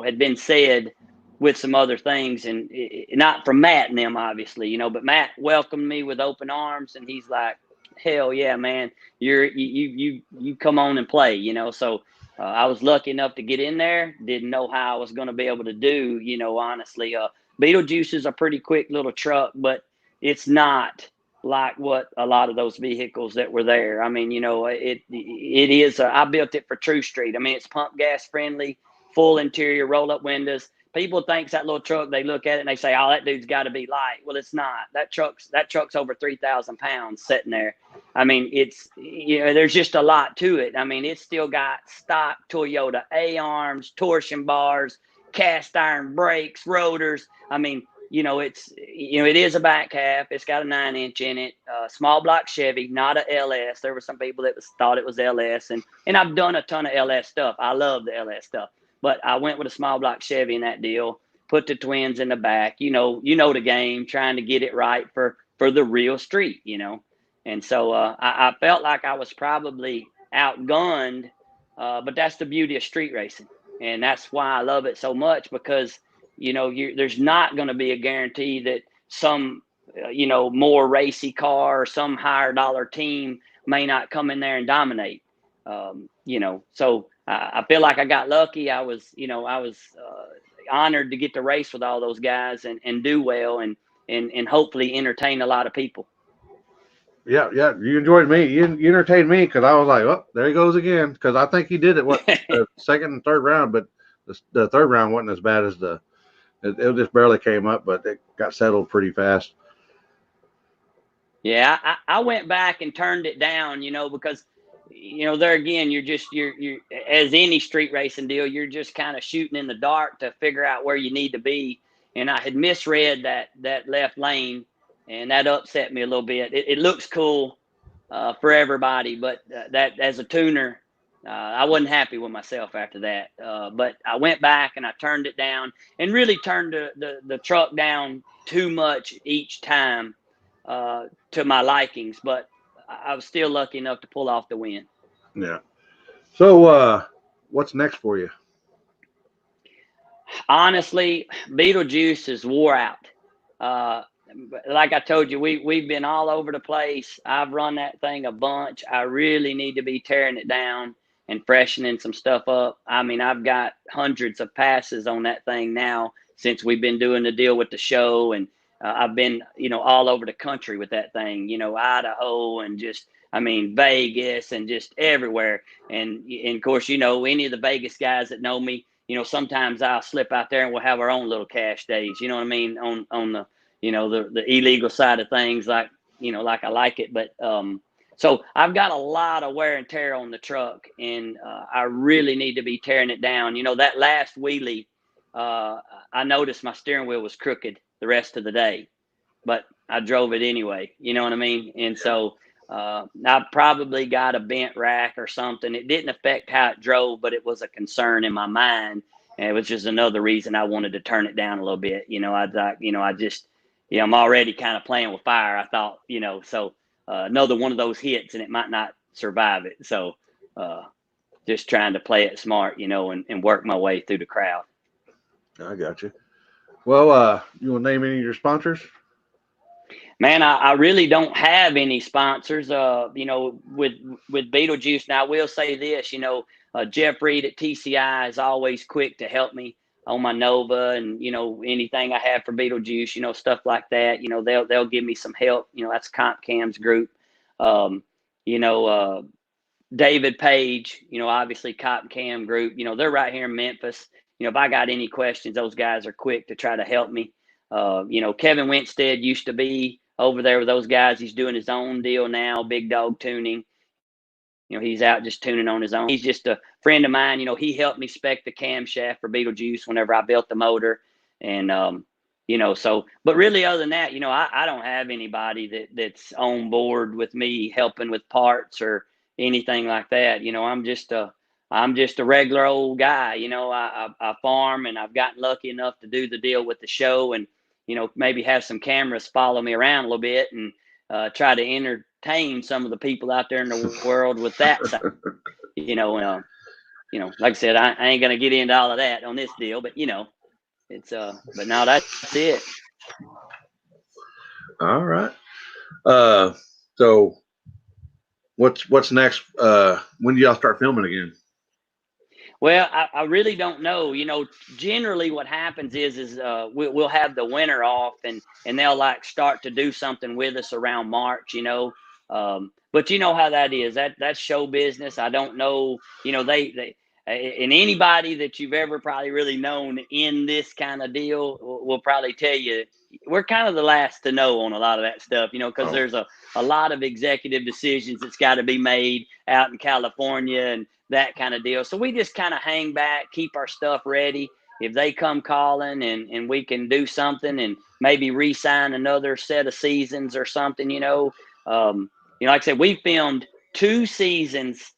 had been said with some other things and not from Matt and them obviously, but Matt welcomed me with open arms and he's like, hell yeah, man, you come on and play, so I was lucky enough to get in there. Didn't know how I was going to be able to do, honestly. Beetlejuice is a pretty quick little truck, but it's not like what a lot of those vehicles that were there. I mean, it is. I built it for True Street. I mean, it's pump gas friendly, full interior, roll up windows. People thinks that little truck, they look at it and they say, oh, that dude's got to be light. Well, it's not. That truck's over 3,000 pounds sitting there. I mean, it's, there's just a lot to it. I mean, it's still got stock Toyota A-arms, torsion bars, cast iron brakes, rotors. I mean, it is a back half. It's got a 9-inch in it, small block Chevy, not a LS. There were some people that thought it was LS, and I've done a ton of LS stuff. I love the LS stuff, but I went with a small block Chevy in that deal. Put the twins in the back. You know the game, trying to get it right for the real street. And so I felt like I was probably outgunned, but that's the beauty of street racing, and that's why I love it so much because there's not going to be a guarantee that some more racy car or some higher dollar team may not come in there and dominate. So I feel like I got lucky. I was honored to get to race with all those guys and do well and hopefully entertain a lot of people. Yeah. You enjoyed me. You entertained me because I was like, oh, there he goes again. Because I think he did it the second and third round, but the third round wasn't as bad as it just barely came up, but it got settled pretty fast. Yeah, I went back and turned it down, because there again, you're as any street racing deal, you're just kind of shooting in the dark to figure out where you need to be. And I had misread that left lane, and that upset me a little bit. It looks cool for everybody, but that as a tuner, I wasn't happy with myself after that. But I went back and I turned it down, and really turned the truck down too much each time to my likings. But I was still lucky enough to pull off the win. Yeah. So, what's next for you? Honestly, Beetlejuice is wore out. Uh, like I told you, we've been all over the place. I've run that thing a bunch. I really need to be tearing it down and freshening some stuff up. I mean, I've got hundreds of passes on that thing now since we've been doing the deal with the show, and I've been, all over the country with that thing. Idaho and just, I mean, Vegas and just everywhere. And of course, any of the Vegas guys that know me, sometimes I'll slip out there and we'll have our own little cash days. You know what I mean? On the the illegal side of things, like like I like it. But so I've got a lot of wear and tear on the truck, and I really need to be tearing it down. That last wheelie, I noticed my steering wheel was crooked the rest of the day, but I drove it anyway. You know what I mean? And so I probably got a bent rack or something. It didn't affect how it drove, but it was a concern in my mind. And it was just another reason I wanted to turn it down a little bit. I thought, I just, I'm already kind of playing with fire. I thought, so another one of those hits and it might not survive it. So just trying to play it smart, and work my way through the crowd. I got you. Well, you want to name any of your sponsors? Man, I really don't have any sponsors, with Beetlejuice. Now, I will say this, Jeff Reed at TCI is always quick to help me on my Nova and, anything I have for Beetlejuice, stuff like that. They'll give me some help. That's Comp Cam's group. Um, you know, uh, David Page, obviously Cotton Cam Group, they're right here in Memphis. If I got any questions, those guys are quick to try to help me. Kevin Winstead used to be over there with those guys. He's doing his own deal now, Big Dog Tuning. He's out just tuning on his own. He's just a friend of mine. He helped me spec the camshaft for Beetlejuice whenever I built the motor. And, but really other than that, I don't have anybody that's on board with me helping with parts or anything like that. I'm just a regular old guy. I farm, and I've gotten lucky enough to do the deal with the show, and, maybe have some cameras follow me around a little bit and try to entertain some of the people out there in the world with that side. Like I said, I ain't going to get into all of that on this deal, but it's but no, that's it. All right. So what's next? When do y'all start filming again? Well, I really don't know. Generally what happens is we'll have the winter off, and they'll like start to do something with us around March. But you know how that is. That's show business. I don't know. They and anybody that you've ever probably really known in this kind of deal will probably tell you we're kind of the last to know on a lot of that stuff. Because there's a lot of executive decisions that's got to be made out in California and that kind of deal. So we just kind of hang back, keep our stuff ready. If they come calling and we can do something and maybe re-sign another set of seasons or something, like I said, we filmed 2 seasons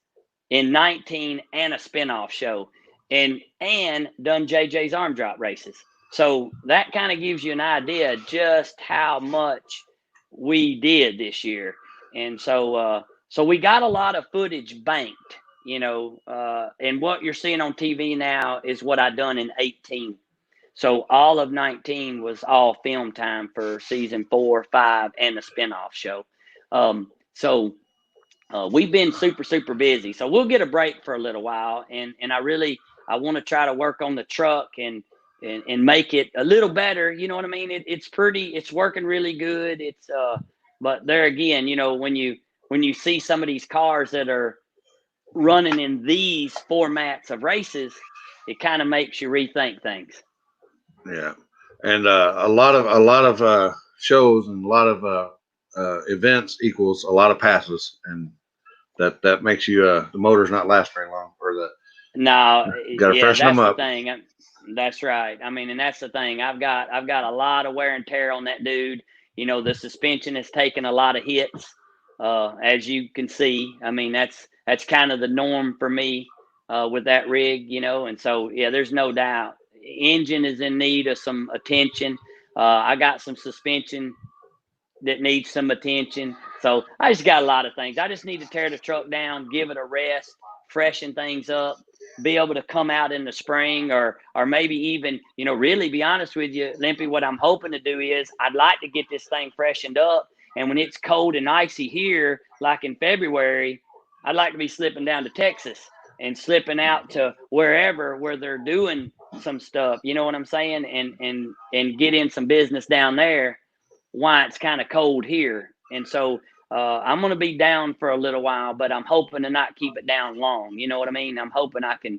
in 19 and a spinoff show, and done JJ's arm drop races. So that kind of gives you an idea just how much we did this year. And so we got a lot of footage banked, and what you're seeing on TV now is what I done in 18. So all of 19 was all film time for season 4, 5, and the spinoff show. We've been super, super busy. So we'll get a break for a little while. And I want to try to work on the truck and make it a little better. You know what I mean? It's working really good. But there again, when you see some of these cars that are running in these formats of races, it kind of makes you rethink things. Yeah. And a lot of shows and a lot of events equals a lot of passes, and that makes you the motor's not last very long, or the No, got to yeah, freshen them that's the up. thing. That's right. I mean, and that's the thing. I've got a lot of wear and tear on that dude. You know, the suspension has taken a lot of hits, as you can see. I mean, that's kind of the norm for me with that rig. You know, and so yeah, there's no doubt. Engine is in need of some attention. I got some suspension that needs some attention. So I just got a lot of things. I just need to tear the truck down, give it a rest, freshen things up, be able to come out in the spring, or maybe even, you know, really be honest with you, Limpy, what I'm hoping to do is I'd like to get this thing freshened up. And when it's cold and icy here, like in February, I'd like to be slipping down to Texas and slipping out to wherever where they're doing some stuff. You know what I'm saying? And get in some business down there why it's kind of cold here. And so I'm going to be down for a little while, but I'm hoping to not keep it down long. You know what I mean? I'm hoping I can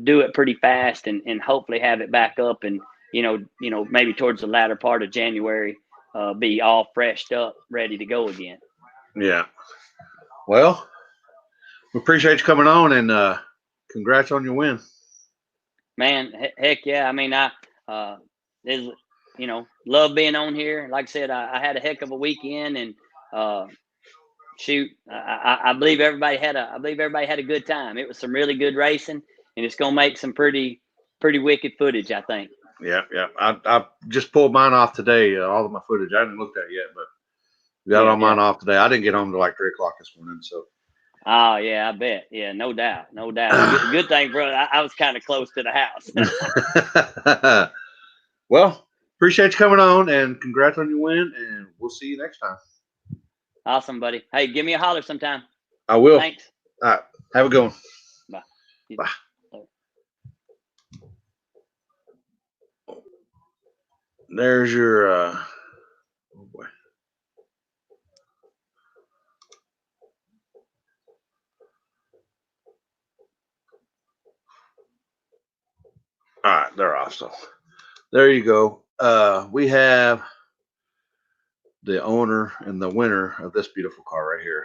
do it pretty fast and hopefully have it back up and, maybe towards the latter part of January, be all freshed up, ready to go again. Yeah. Well, we appreciate you coming on, and congrats on your win. Man, heck yeah. I mean, love being on here. Like I said, I had a heck of a weekend, and shoot, I believe everybody had a good time. It was some really good racing, and it's gonna make some pretty wicked footage, I think. Yeah. I just pulled mine off today. All of my footage I didn't look at yet, but got all mine off today. I didn't get home till like 3:00 this morning, so. Oh yeah, I bet. Yeah, no doubt. Good thing, bro. I was kind of close to the house. Well, appreciate you coming on, and congrats on your win, and we'll see you next time. Awesome, buddy. Hey, give me a holler sometime. I will. Thanks. All right. Have a good one. Bye. Bye. There's your oh boy. All right, they're off. So there you go. We have the owner and the winner of this beautiful car right here.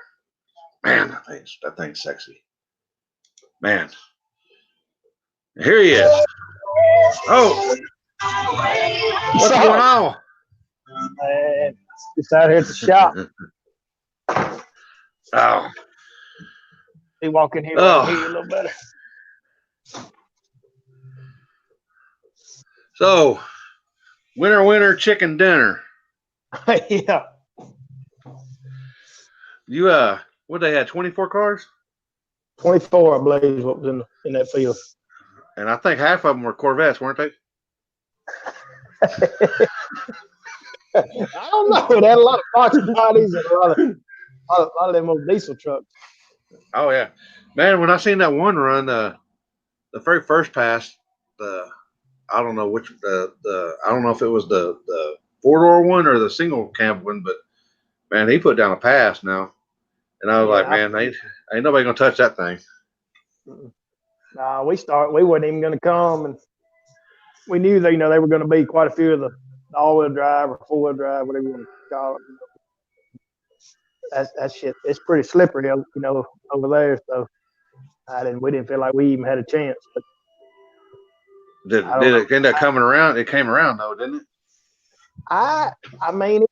Man, that thing's sexy. Man. Here he is. Oh. What's going on? Just out here at the shop. Oh. He walk in here and hear you a little better. So, winner, chicken dinner. Yeah. You what they had, 24 cars? 24, I believe, is what was in that field. And I think half of them were Corvettes, weren't they? I don't know. They had a lot of Fox bodies and a lot of them old diesel trucks. Oh yeah, man! When I seen that one run, the very first pass, I don't know which I don't know if it was the 4-door one or the single cab one, but man, he put down a pass now, and I was like, man, ain't nobody gonna touch that thing. Nah, we wasn't even gonna come, and we knew that they were gonna be quite a few of the all-wheel drive or four-wheel drive, whatever you want to call it. That shit, it's pretty slippery, over there. So we didn't feel like we even had a chance. But did it end up coming around? It came around though, didn't it? I mean,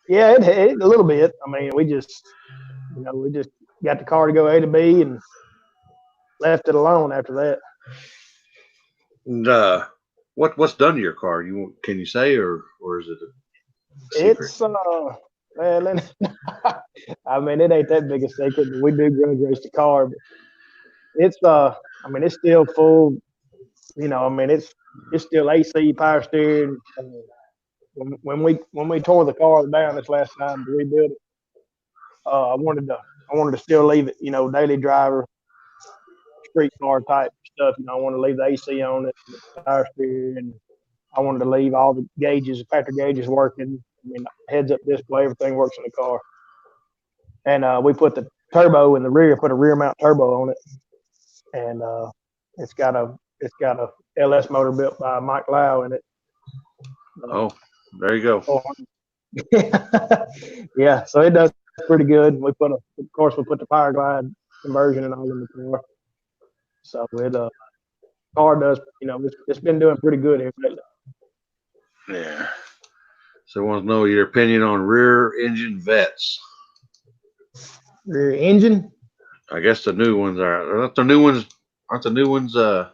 yeah, it a little bit. I mean, we just got the car to go A to B and left it alone after that. And what's done to your car? Can you say, or is it a secret? It's well, I mean, it ain't that big a secret, but we do grudge race the car. But it's I mean, it's still full. I mean, it's still AC power steering. When we tore the car down this last time to rebuild it, I wanted to still leave it, daily driver, street car type stuff. I want to leave the AC on it, the power steering. I wanted to leave all the gauges, factory gauges working. I mean, heads up display, everything works in the car. And we put the turbo in the rear, put a rear mount turbo on it, and it's got a LS motor built by Mike Lau in it. Oh, there you go. Yeah, so it does pretty good. We put of course, we put the Power Glide conversion and all in the car. So it car does, it's been doing pretty good here lately. Yeah. So I want to know your opinion on rear engine vets. Rear engine? I guess the new ones aren't the new ones. Aren't the new ones? They're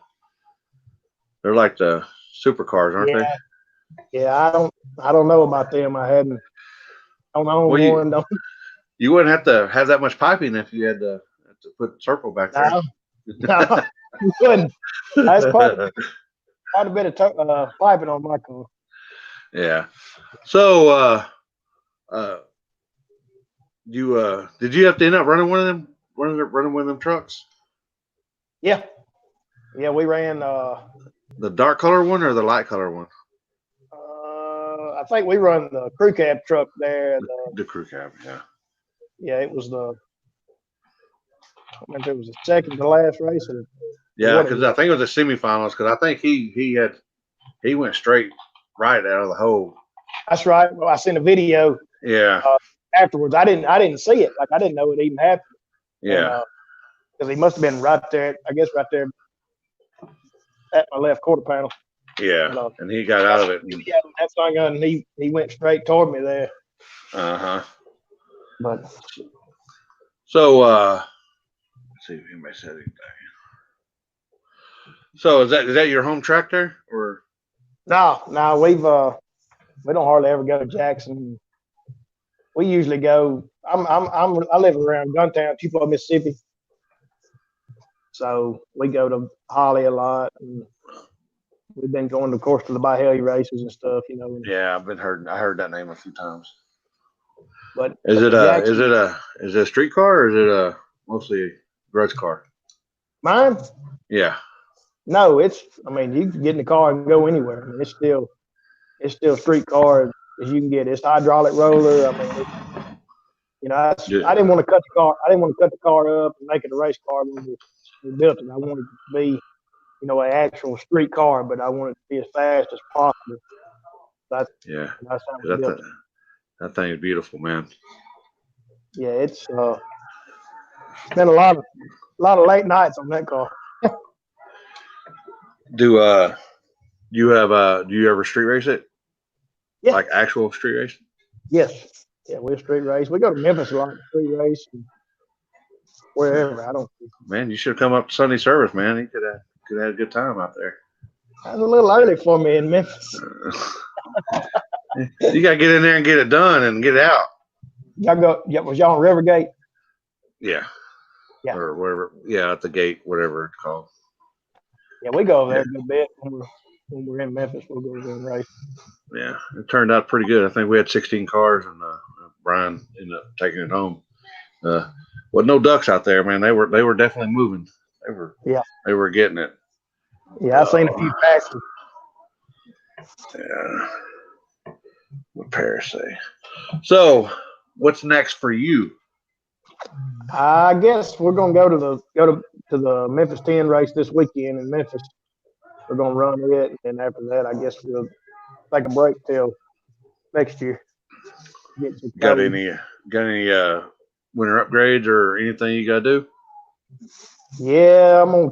like the supercars, aren't Yeah, they? yeah. I don't know about them. I don't own Well, one. Don't you wouldn't have to have that much piping if you had to put circle back there. no, no, you couldn't. That's quite a bit of piping on my car. Yeah. So, you did you have to end up running one of them, running one of them trucks? Yeah, yeah. We ran. The dark color one or the light color one? I think we run the crew cab truck there. The crew cab, yeah. Yeah, it was I remember it was the second to last race. Yeah, because I think it was the semifinals. Because I think he went straight right out of the hole. That's right. Well, I seen a video. Yeah. Afterwards, I didn't see it. Like I didn't know it even happened. Yeah. Because he must have been right there. I guess right there at my left quarter panel. Yeah. And he got out of it. Yeah, that thing, and he went straight toward me there. But so let's see if anybody said anything. So is that your home track there, or? No, we don't hardly ever go to Jackson. We usually go. I live around Guntown, Tupelo, Mississippi. So we go to Holly a lot, and we've been going, of course, to the Byhaley races and stuff. Yeah, I heard that name a few times. But is it a street car or is it a mostly race car? Mine? Yeah. No, you can get in the car and go anywhere. I mean, it's still street car as you can get. It's hydraulic roller. I didn't want to cut the car. I didn't want to cut the car up and make it a race car when we built it. I wanted it to be, an actual street car, but I wanted it to be as fast as possible. That's how we built it. That thing is beautiful, man. Yeah, it's been a lot of late nights on that car. Do you ever street race it? Yeah. Like actual street race? Yes. Yeah, we're street race. We go to Memphis a lot to street race and wherever. Man, you should have come up to Sunday service, man. You could have had a good time out there. That was a little early for me in Memphis. You gotta get in there and get it done and get out. Was y'all on Rivergate? Yeah. Yeah. Or wherever. Yeah, at the gate, whatever it's called. Yeah, we go over there a good bit when we're in Memphis. We'll go over there and race. Yeah, it turned out pretty good. I think we had 16 cars, and Brian ended up taking it home. With no ducks out there, man. They were definitely moving. They were getting it. Yeah, I've seen a few passes. Yeah. What Paris say? So, what's next for you? I guess we're gonna go to the Memphis 10 race this weekend in Memphis. We're gonna run it, and then after that, I guess we'll take a break till next year. Got any winter upgrades or anything you gotta do? Yeah, I'm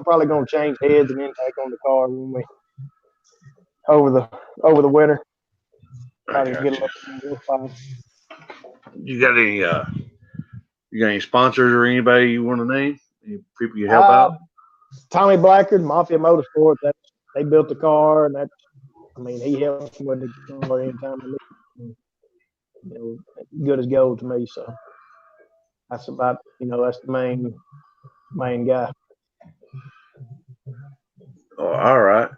probably gonna change heads and intake on the car when we over the winter. Probably get a little fine. You got any sponsors or anybody you want to name? Any people you help out? Tommy Blackard, Mafia Motorsports. They built the car, and he helps with the car anytime I need. Good as gold to me. So that's about that's the main guy. Oh, all right.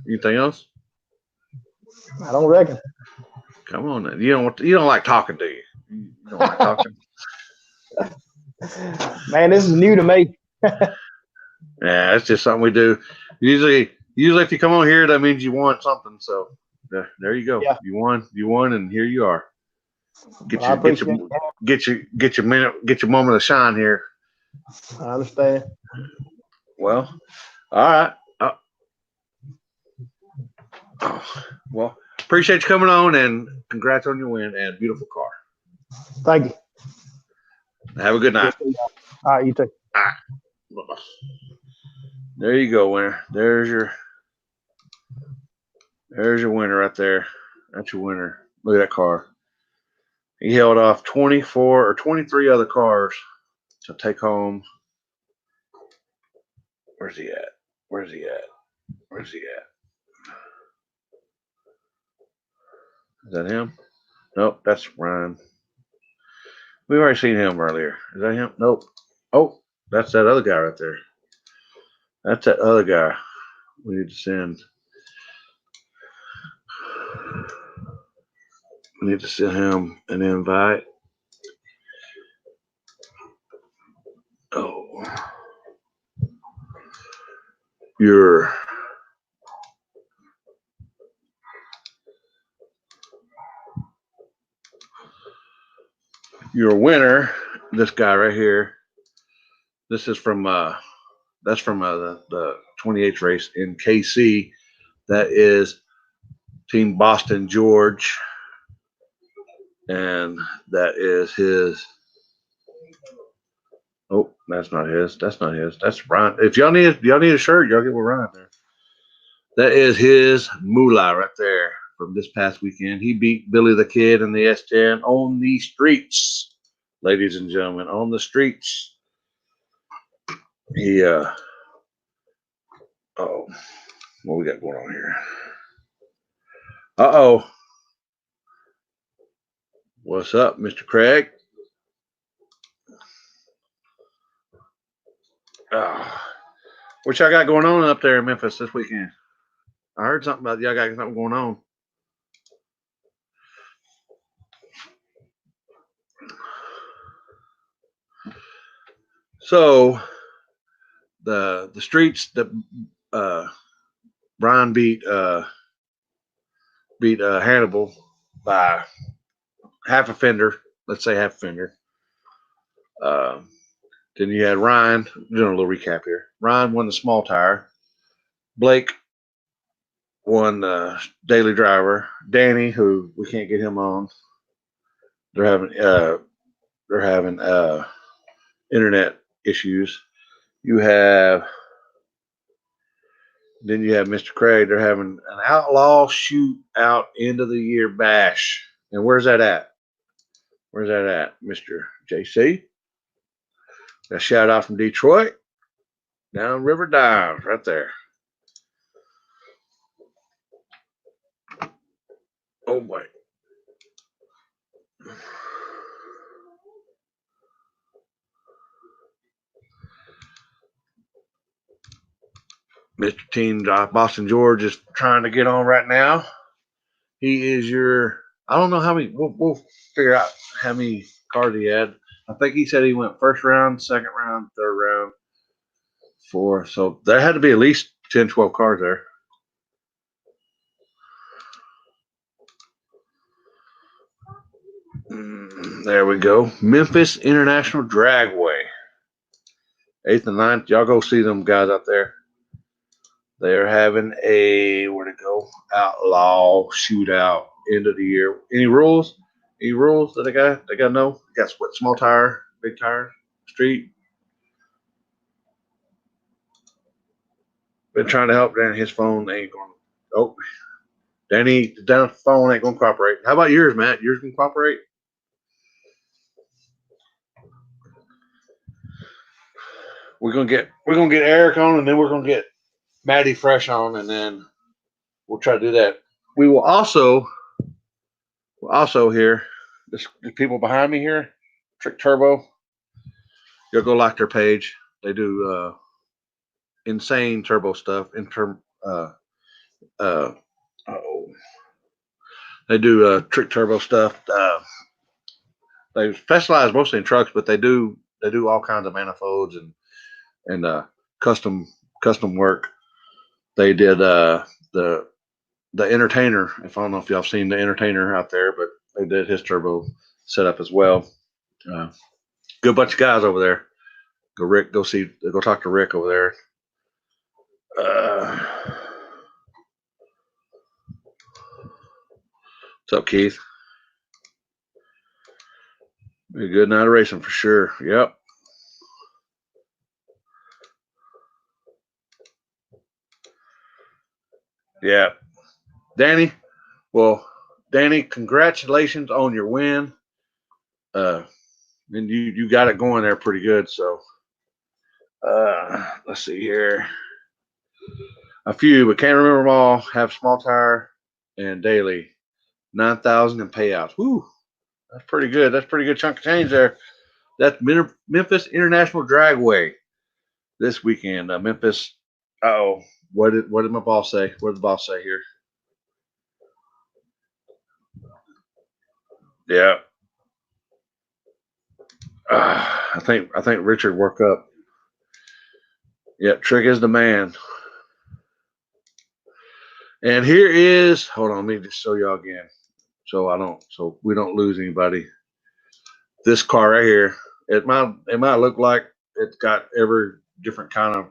Anything else? I don't reckon. Come on, then. You don't like talking, do you? You don't like talking. Man, this is new to me. Yeah, it's just something we do. Usually, if you come on here, that means you won something. So there you go. Yeah. You won, and here you are. Get your minute, get your moment of shine here. I understand. Well, all right. Well, appreciate you coming on, and congrats on your win and beautiful car. Thank you. Have a good night. All right, you too. Bye-bye. There you go, winner. There's your winner right there. That's your winner. Look at that car. He held off 24 or 23 other cars to take home. Where's he at? Where's he at? Where's he at? Is that him? Nope, that's Ryan. We've already seen him earlier. Is that him? Nope. Oh, that's that other guy right there. That's that other guy we need to send. We need to send him an invite. Oh. Your winner, this guy right here. This is from that's from the 28th race in KC. That is Team Boston George, and that is his. Oh, that's not his. That's not his. That's Ryan. If y'all need a shirt, y'all get with Ryan there. That is his moolah right there from this past weekend. He beat Billy the Kid in the S10 on the streets, ladies and gentlemen, on the streets. He oh, what we got going on here? Uh-oh. What's up, Mr. Craig? What y'all got going on up there in Memphis this weekend? I heard something about y'all got something going on. So the streets that Brian beat Hannibal by half a fender. Let's say half a fender. Then you had Ryan. Doing a little recap here. Ryan won the small tire. Blake won daily driver. Danny, who we can't get him on. They're having internet issues. Then you have Mr. Craig. They're having an outlaw shootout end of the year bash. And where's that at? Where's that at, Mr. JC? A shout out from Detroit. Down River Dives, right there. Oh boy. Mr. Team Boston George is trying to get on right now. He is your. I don't know how many. We'll figure out how many cards he had. I think he said he went first round, second round, third round, fourth. So there had to be at least 10, 12 cards there. There we go. Memphis International Dragway. 8th and 9th. Y'all go see them guys out there. They're having where'd it go? Outlaw shootout end of the year. Any rules? Any rules that they got? They got no? Got what? Small tire, big tire, street. Been trying to help Danny. His phone ain't going. Oh, Danny, the phone ain't going to cooperate. How about yours, Matt? Yours can cooperate? We're gonna get Eric on, and then we're gonna get Maddie Fresh on, and then we'll try to do that. We will also here, the people behind me here, Trick Turbo. You'll go like their page. They do insane turbo stuff. They do Trick Turbo stuff. They specialize mostly in trucks, but they do all kinds of manifolds and custom work. They did the Entertainer. If I don't know if y'all have seen the Entertainer out there, but they did his turbo setup as well. Good bunch of guys over there. Go talk to Rick over there. What's up, Keith? A good night of racing for sure. Yep. Yeah. Danny. Well, Danny, congratulations on your win. And you got it going there pretty good. So let's see here. A few, but can't remember them all. Have small tire and daily. 9,000 in payouts. Woo. That's pretty good. That's a pretty good chunk of change there. That's Memphis International Dragway this weekend. Memphis. Oh, what did my boss say? What did the boss say here? Yeah. I think Richard woke up. Yeah, Trick is the man. And here is. Hold on, let me just show y'all again, so we don't lose anybody. This car right here. It might look like it's got every different kind of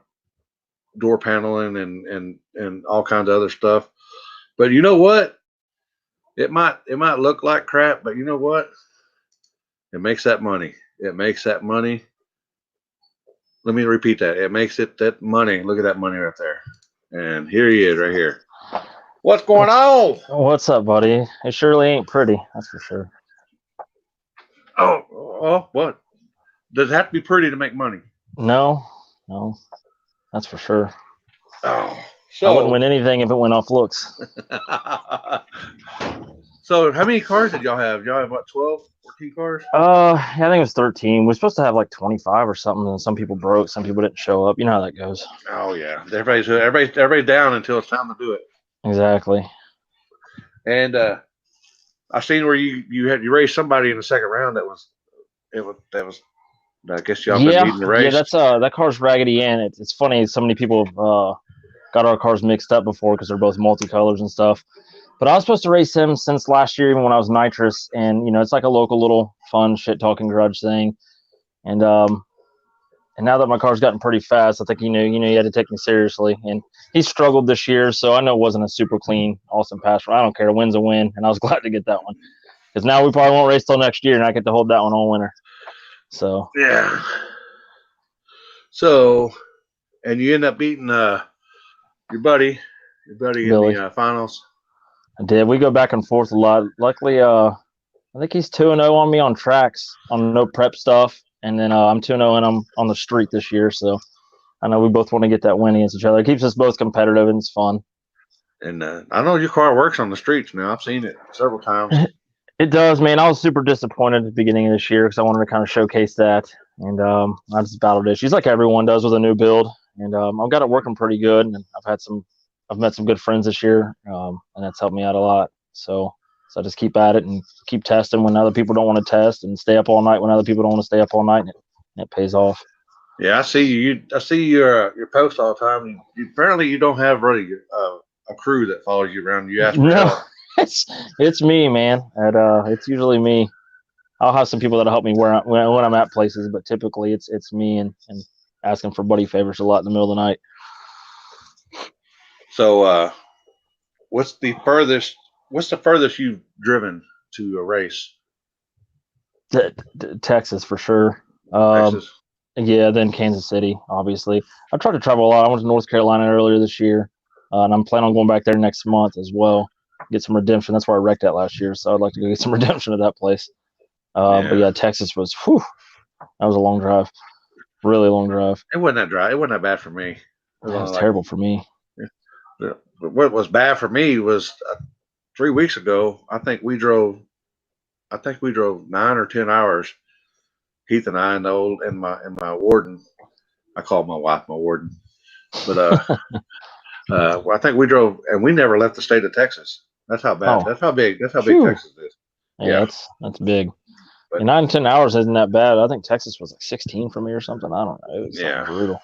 door paneling and all kinds of other stuff. But you know what? It might look like crap, but you know what? It makes that money. It makes that money. Let me repeat that. It makes it that money. Look at that money right there. And here he is right here. What's going on? What's up, buddy? It surely ain't pretty, that's for sure. Oh, what? Does it have to be pretty to make money? No, that's for sure. Oh, I wouldn't win anything if it went off looks. So how many cars did y'all have? Y'all have what, 12, 14 cars? I think it was 13. We're supposed to have like 25 or something, and some people broke, some people didn't show up. You know how that goes. Oh yeah, everybody's down until it's time to do it. Exactly. And I seen where you raced somebody in the second round that was I guess y'all been leading the race. Yeah, that's that car's Raggedy Ann. It's funny, so many people have got our cars mixed up before because they're both multicolors and stuff. But I was supposed to race him since last year, even when I was nitrous, and it's like a local little fun shit talking garage thing. And now that my car's gotten pretty fast, I think he had to take me seriously. And he struggled this year, so I know it wasn't a super clean Austin Pass. I don't care, a win's a win, and I was glad to get that one because now we probably won't race till next year, and I get to hold that one all winter. So yeah. So, and you end up beating your buddy Billy in the finals. I did. We go back and forth a lot. Luckily, I think he's 2-0 on me on tracks, on no prep stuff. And then I'm 2-0 and I'm on the street this year. So I know we both want to get that win against each other. It keeps us both competitive and it's fun. And I know your car works on the streets now. I've seen it several times. It does, man. I was super disappointed at the beginning of this year because I wanted to kind of showcase that. And I just battled issues like everyone does with a new build. And I've got it working pretty good. And I've met some good friends this year, and that's helped me out a lot. So I just keep at it and keep testing when other people don't want to test, and stay up all night when other people don't want to stay up all night, and it pays off. Yeah, I see you. I see your post all the time. Apparently you don't have really a crew that follows you around. You ask for help. It's me, man. It's usually me. I'll have some people that'll help me when I'm at places, but typically it's me and asking for buddy favors a lot in the middle of the night. So, what's the furthest you've driven to a race? Texas for sure. Texas. Yeah, then Kansas City, obviously. I've tried to travel a lot. I went to North Carolina earlier this year, and I'm planning on going back there next month as well. Get some redemption. That's where I wrecked at last year, so I'd like to go get some redemption at that place. But yeah, Texas was, that was a long drive. Really long drive. It wasn't that dry. It wasn't that bad for me. It was terrible for me. What was bad for me was 3 weeks ago. I think we drove 9 or 10 hours. Heath and I and my warden. I called my wife my warden, but I think we drove and we never left the state of Texas. That's how bad. That's how big Texas is. Yeah, that's big. But 9 10 hours isn't that bad. I think Texas was like 16 for me or something. I don't know. It was brutal.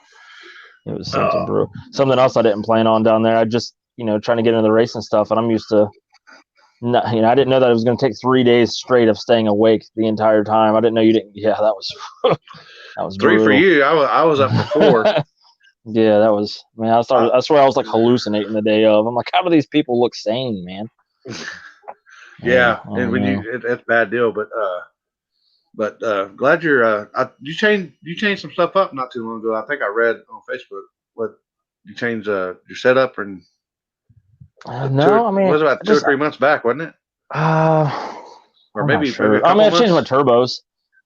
It was something brutal. Something else I didn't plan on down there. I just trying to get into the racing stuff, and I'm used to. I didn't know that it was going to take 3 days straight of staying awake the entire time. I didn't know you didn't. Yeah, that was that was 3 brutal. for you. I was up for 4. Yeah, that was. Man, I swear I was like hallucinating the day of. I'm like, how do these people look sane, man? Yeah, and when it's a bad deal, but But glad you're. You changed some stuff up not too long ago. I think I read on Facebook what you changed your setup and No, I it mean, was about I 2 or 3 months back, wasn't it? I'm not Maybe sure. a I mean, couple I've changed my months. turbos.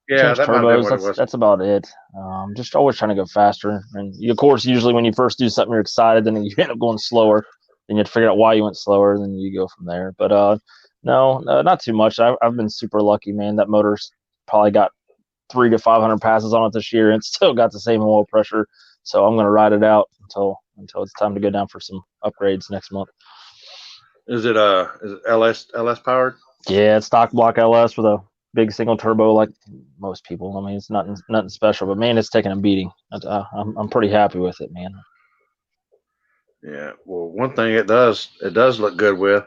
Yeah, Change that might have been turbos. what it was. That's about it. Just always trying to go faster. And of course, usually when you first do something, you're excited, then you end up going slower. Then you have to figure out why you went slower, and then you go from there. But no, not too much. I've been super lucky, man. That motor's probably got 300 to 500 passes on it this year, and it's still got the same oil pressure. So I'm gonna ride it out until it's time to go down for some upgrades next month. Is it LS powered? Yeah, it's stock block LS with a big single turbo like most people. I mean, it's nothing special, but man, it's taking a beating. I'm pretty happy with it, man. Yeah. Well, one thing it does look good with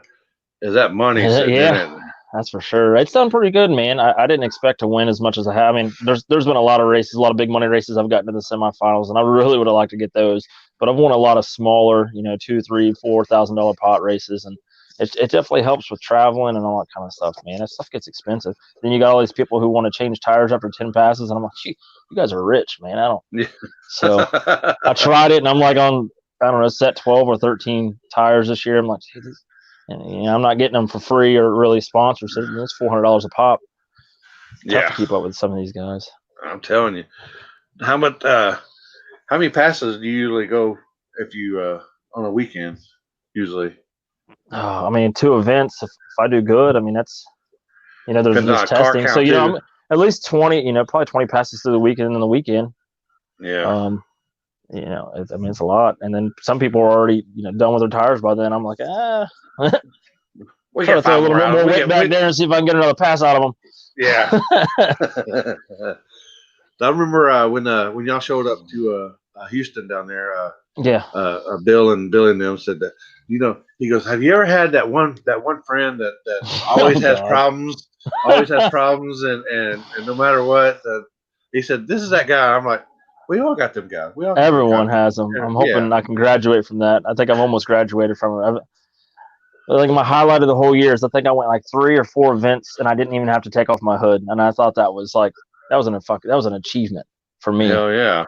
is that money sitting in Yeah, it. that's for sure. It's done pretty good, man. I didn't expect to win as much as I have. I mean, there's been a lot of races, a lot of big money races. I've gotten to the semifinals, and I really would have liked to get those. But I've won a lot of smaller, $2, $3, $4,000 pot races, and it definitely helps with traveling and all that kind of stuff, man. That stuff gets expensive. Then you got all these people who want to change tires after 10 passes, and I'm like, gee, you guys are rich, man. I don't. Yeah. So I tried it, and I'm like on, I don't know, set 12 or 13 tires this year. I'm like, Jesus. And I'm not getting them for free or really sponsored. So it's $400 a pop. Tough to keep up with some of these guys. I'm telling you. How many passes do you usually go if you on a weekend? Usually. I mean, 2 events. If I do good, I mean that's there's testing. So I'm at least 20. Probably 20 passes through the weekend and then the weekend. Yeah. I mean it's a lot. And then some people are already done with their tires by then. I'm like, We try to got throw a 5 little more bit out. more weight back there and see if I can get another pass out of them. Yeah. I remember when y'all showed up to Houston down there. Yeah. Bill and them said that he goes, have you ever had that one friend that always has problems, and no matter what, he said this is that guy. I'm like, we all got them guys. Everyone has them. I'm hoping I can graduate from that. I think I've almost graduated from it. Like my highlight of the whole year is I think I went like 3 or 4 events and I didn't even have to take off my hood, and I thought that was an achievement for me. Hell yeah.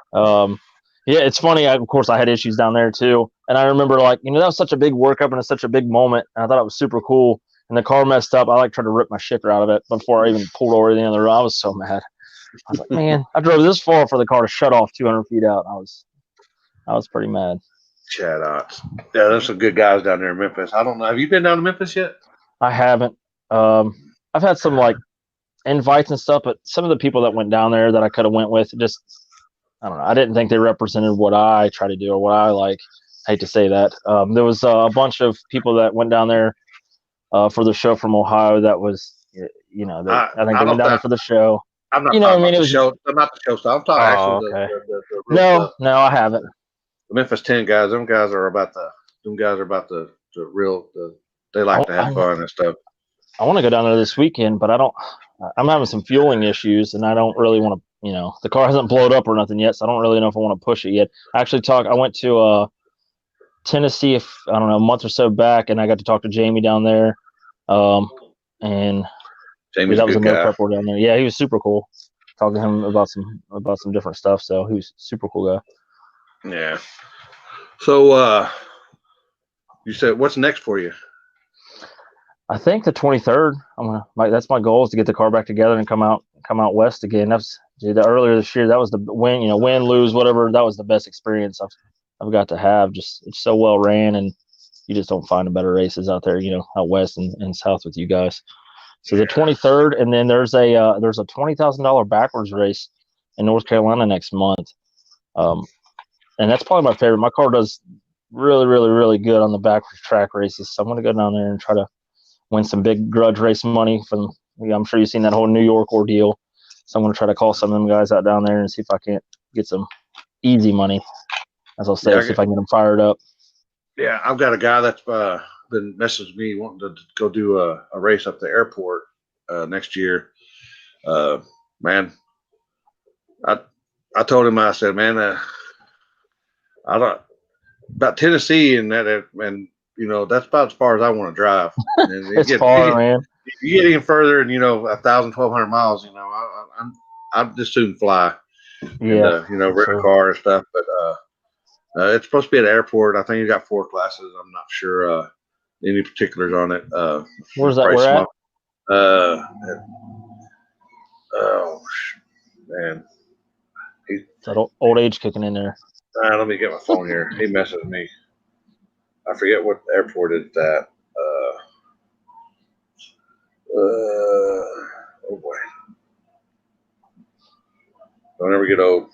Yeah, it's funny. Of course, I had issues down there too, and I remember that was such a big workup and it's such a big moment, and I thought it was super cool. And the car messed up. I tried to rip my shifter out of it before I even pulled over the end of the road. I was so mad. I was like, man, I drove this far for the car to shut off 200 feet out. I was pretty mad. Chad Ox. Yeah, there's some good guys down there in Memphis. I don't know. Have you been down to Memphis yet? I haven't. I've had some invites and stuff, but some of the people that went down there that I could have went with, just I don't know. I didn't think they represented what I try to do or what I like. I hate to say that. There was a bunch of people that went down there for the show from Ohio. That was, I think they went down there for the show. I'm not talking about the show. I'm not the show stuff. I'm talking actually the No, I haven't. The Memphis 10 guys, them guys are about the real. They like to have fun and stuff. I want to go down there this weekend, but I'm having some fueling issues, and I don't really want to. The car hasn't blown up or nothing yet, so I don't really know if I want to push it yet. I went to Tennessee, a month or so back, and I got to talk to Jamie down there. And Jamie's that was a good guy. prep down there. Yeah, he was super cool. Talked to him about some different stuff, so he was a super cool guy. Yeah. So you said what's next for you? I think the 23rd. That's my goal, is to get the car back together and come out west again. That's earlier this year. That was the win, win, lose, whatever. That was the best experience I've got to have. Just it's so well ran, and you just don't find better races out there, out west and south with you guys. So the 23rd, and then there's a $20,000 backwards race in North Carolina next month. And that's probably my favorite. My car does really, really, really good on the backwards track races. So I'm going to go down there and try to win some big grudge race money from. I'm sure you've seen that whole New York ordeal. So I'm going to try to call some of them guys out down there and see if I can't get some easy money, as I'll say, see if I can get them fired up. Yeah, I've got a guy that's been messaging me wanting to go do a race up the airport next year. Man, I told him, I said, man, I don't about Tennessee and that, and that's about as far as I want to drive. And it's far, man. you get even further, and 1,000, 1,200 miles, I'd just soon fly, and Yeah, rent sure. a car and stuff. But it's supposed to be at the airport. I think you got 4 classes. I'm not sure any particulars on it. Where's that? Where at? Oh man, That old age kicking in there. let me get my phone here. He messes with me. I forget what airport it's at. Oh boy, don't ever get old.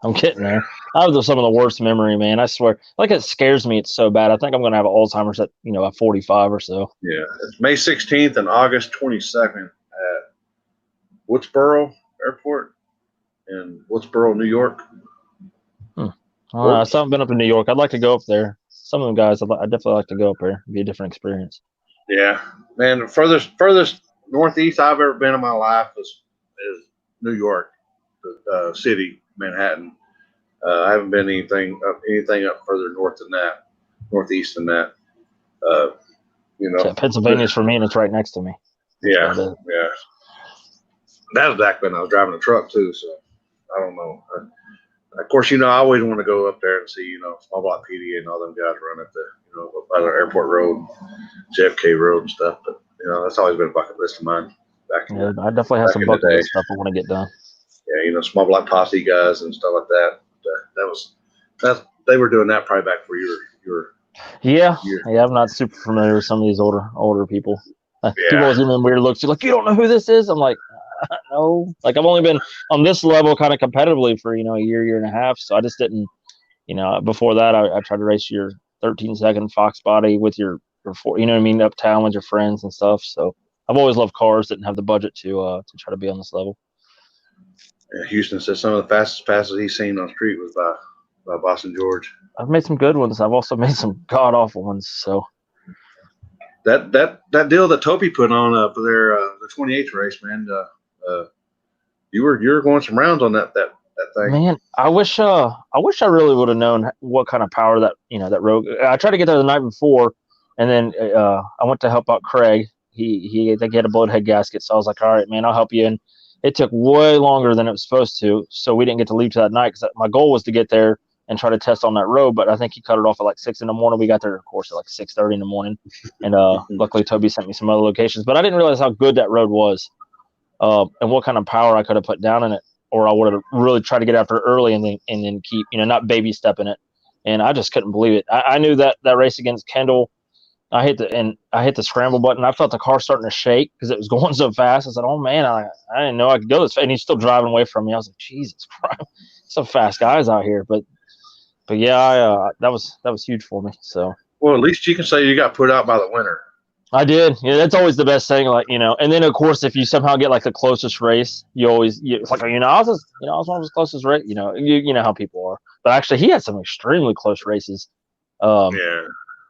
I'm getting there. I have some of the worst memory, man. I swear. Like, it scares me. It's so bad. I think I'm going to have Alzheimer's at 45 or so. Yeah, it's May 16th and August 22nd at Woodsboro Airport in Woodsboro, New York. I still haven't been up to New York. I'd like to go up there. Some of them guys, I'd definitely like to go up there. It'd be a different experience. Yeah, man. The furthest northeast I've ever been in my life is New York, the city, Manhattan. I haven't been anything up further north than that, northeast than that. So Pennsylvania's for me, and it's right next to me. Yeah. That was back when I was driving a truck too, so I don't know. Of course, I always want to go up there and see, Small Block PD and all them guys run at the, by the airport road, JFK road and stuff. But that's always been a bucket list of mine. I definitely have some bucket list stuff I want to get done. Yeah, Small Block Posse guys and stuff like that. They were doing that probably back for your. Yeah, I'm not super familiar with some of these older people. People always give me weird looks. You're like, you don't know who this is? I'm like, no. Like, I've only been on this level kind of competitively for, a year and a half. So I just didn't, before that, I tried to race your 13-second Fox body with your 4, uptown with your friends and stuff. So I've always loved cars, didn't have the budget to try to be on this level. Yeah, Houston says some of the fastest passes he's seen on the street was by Boston George. I've made some good ones. I've also made some god awful ones. So that deal that Topi put on for their the 28th race, man. You were going some rounds on that thing. Man, I wish I really would have known what kind of power that that Rogue. I tried to get there the night before, and then I went to help out Craig. I think he had a bloated head gasket, so I was like, all right, man, I'll help you. And it took way longer than it was supposed to, so we didn't get to leave to that night because my goal was to get there and try to test on that road. But I think he cut it off at like 6 in the morning. We got there, of course, at like 6:30 in the morning, and luckily Toby sent me some other locations. But I didn't realize how good that road was, and what kind of power I could have put down in it. Or I would have really tried to get after it early and then keep, not baby stepping it. And I just couldn't believe it. I knew that race against Kendall, I hit the scramble button. I felt the car starting to shake because it was going so fast. I said, oh man, I didn't know I could go this fast. And he's still driving away from me. I was like, Jesus Christ, some fast guys out here. But yeah, that was huge for me. So, well, at least you can say you got put out by the winner. I did. Yeah, that's always the best thing. Like, and then of course, if you somehow get like the closest race, it's like, I was one of his closest race. You know how people are. But actually, he had some extremely close races. Yeah.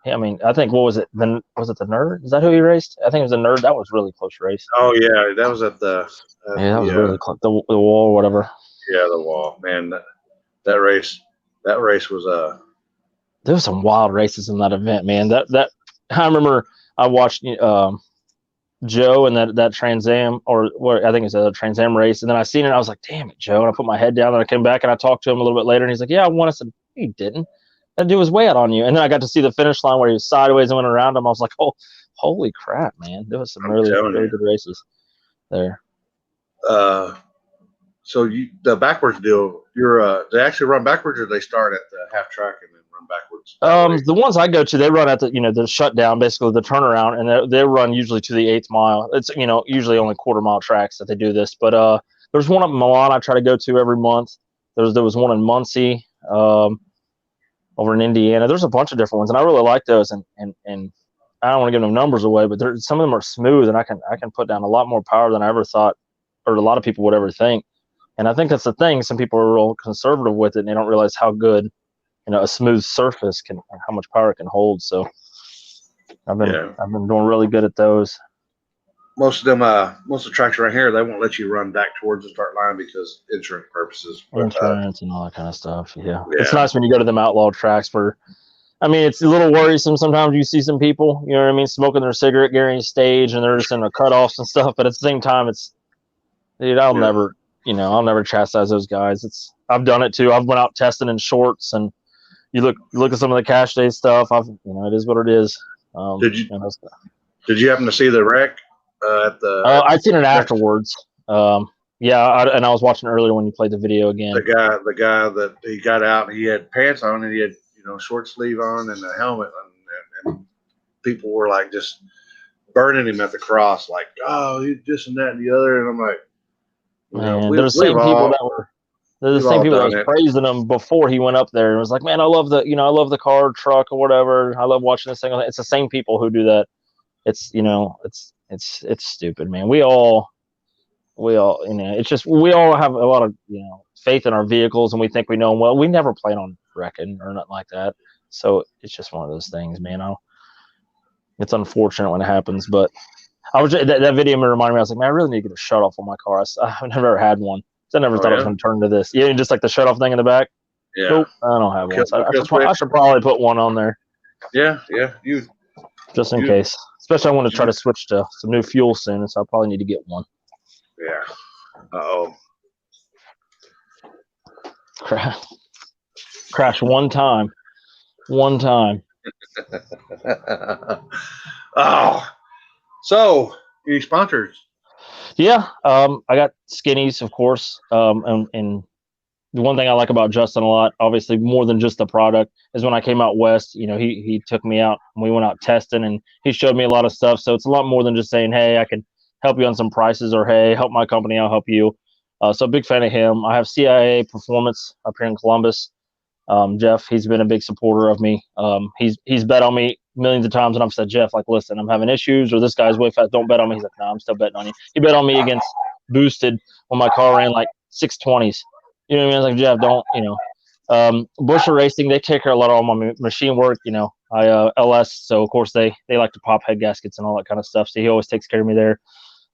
I mean, I think was it the Nerd? Is that who he raced? I think it was the Nerd. That was a really close race. Oh yeah, that was at the. That was really close. The wall or whatever. Yeah, the wall. Man, that race was There was some wild races in that event, man. That I remember. I watched Joe and that Trans Am, or what I think it's a Trans Am race, and then I seen it. And I was like, "Damn it, Joe!" And I put my head down, and I came back and I talked to him a little bit later, and he's like, "Yeah, I won." I said, "You didn't. That dude was way out on you." And then I got to see the finish line where he was sideways and went around him. I was like, "Oh, holy crap, man! There was some really good races there." So the backwards deal, they actually run backwards, or they start at the half track and then run backwards? The ones I go to, they run at the shutdown, basically the turnaround, and they run usually to the 8th mile. It's usually only quarter-mile tracks that they do this. But there's one up in Milan I try to go to every month. There was one in Muncie, over in Indiana. There's a bunch of different ones, and I really like those. And I don't want to give them numbers away, but some of them are smooth, and I can put down a lot more power than I ever thought, or a lot of people would ever think. And I think that's the thing. Some people are real conservative with it, and they don't realize how good, a smooth surface can, how much power it can hold. So I've been doing really good at those. Most of the tracks right here, they won't let you run back towards the start line because insurance purposes. Insurance and all that kind of stuff. Yeah. It's nice when you go to them outlaw tracks where I mean, it's a little worrisome sometimes. You see some people, you know what I mean, smoking their cigarette during stage, and they're just in the cutoffs and stuff. But at the same time, it's, dude, I'll never, I'll never chastise those guys. I've done it too. I've went out testing in shorts, and you look at some of the cash day stuff. It is what it is. Did you happen to see the wreck at the? I'd seen it afterwards. And I was watching earlier when you played the video again. The guy that he got out, he had pants on and he had short sleeve on and a helmet, and people were like just burning him at the cross, like, oh, he's this and that and the other, and I'm like, man, they're the same people that were. They're the same people that was praising him before he went up there and was like, man, I love the car, truck, or whatever. I love watching this thing. It's the same people who do that. It's it's stupid, man. We all it's just we all have a lot of faith in our vehicles, and we think we know them well. We never plan on wrecking or nothing like that. So it's just one of those things, man. It's unfortunate when it happens, but I was that video reminded me. I was like, man, I really need to get a shut off on my car. I've never had one. I never thought I was going to turn to this. Yeah, just like the shut off thing in the back. Yeah. Nope, I don't have one. So I should probably put one on there. Yeah, just in case. Especially I want to try to switch to some new fuel soon, so I probably need to get one. Yeah. Crash one time. Oh. So, any sponsors? Yeah, I got Skinnies, of course. And the one thing I like about Justin a lot, obviously more than just the product, is when I came out west, he took me out and we went out testing, and he showed me a lot of stuff. So it's a lot more than just saying, hey, I can help you on some prices, or hey, help my company, I'll help you. So big fan of him. I have CIA Performance up here in Columbus. Jeff, he's been a big supporter of me. He's bet on me millions of times, and I've said, Jeff, like, listen, I'm having issues, or this guy's way fast. Don't bet on me. He's like, no, I'm still betting on you. He bet on me against Boosted when my car ran like 620s. You know what I mean? I was like, Jeff, don't. Busher Racing, they take care of a lot of all my machine work. I LS, so of course they like to pop head gaskets and all that kind of stuff. So he always takes care of me there.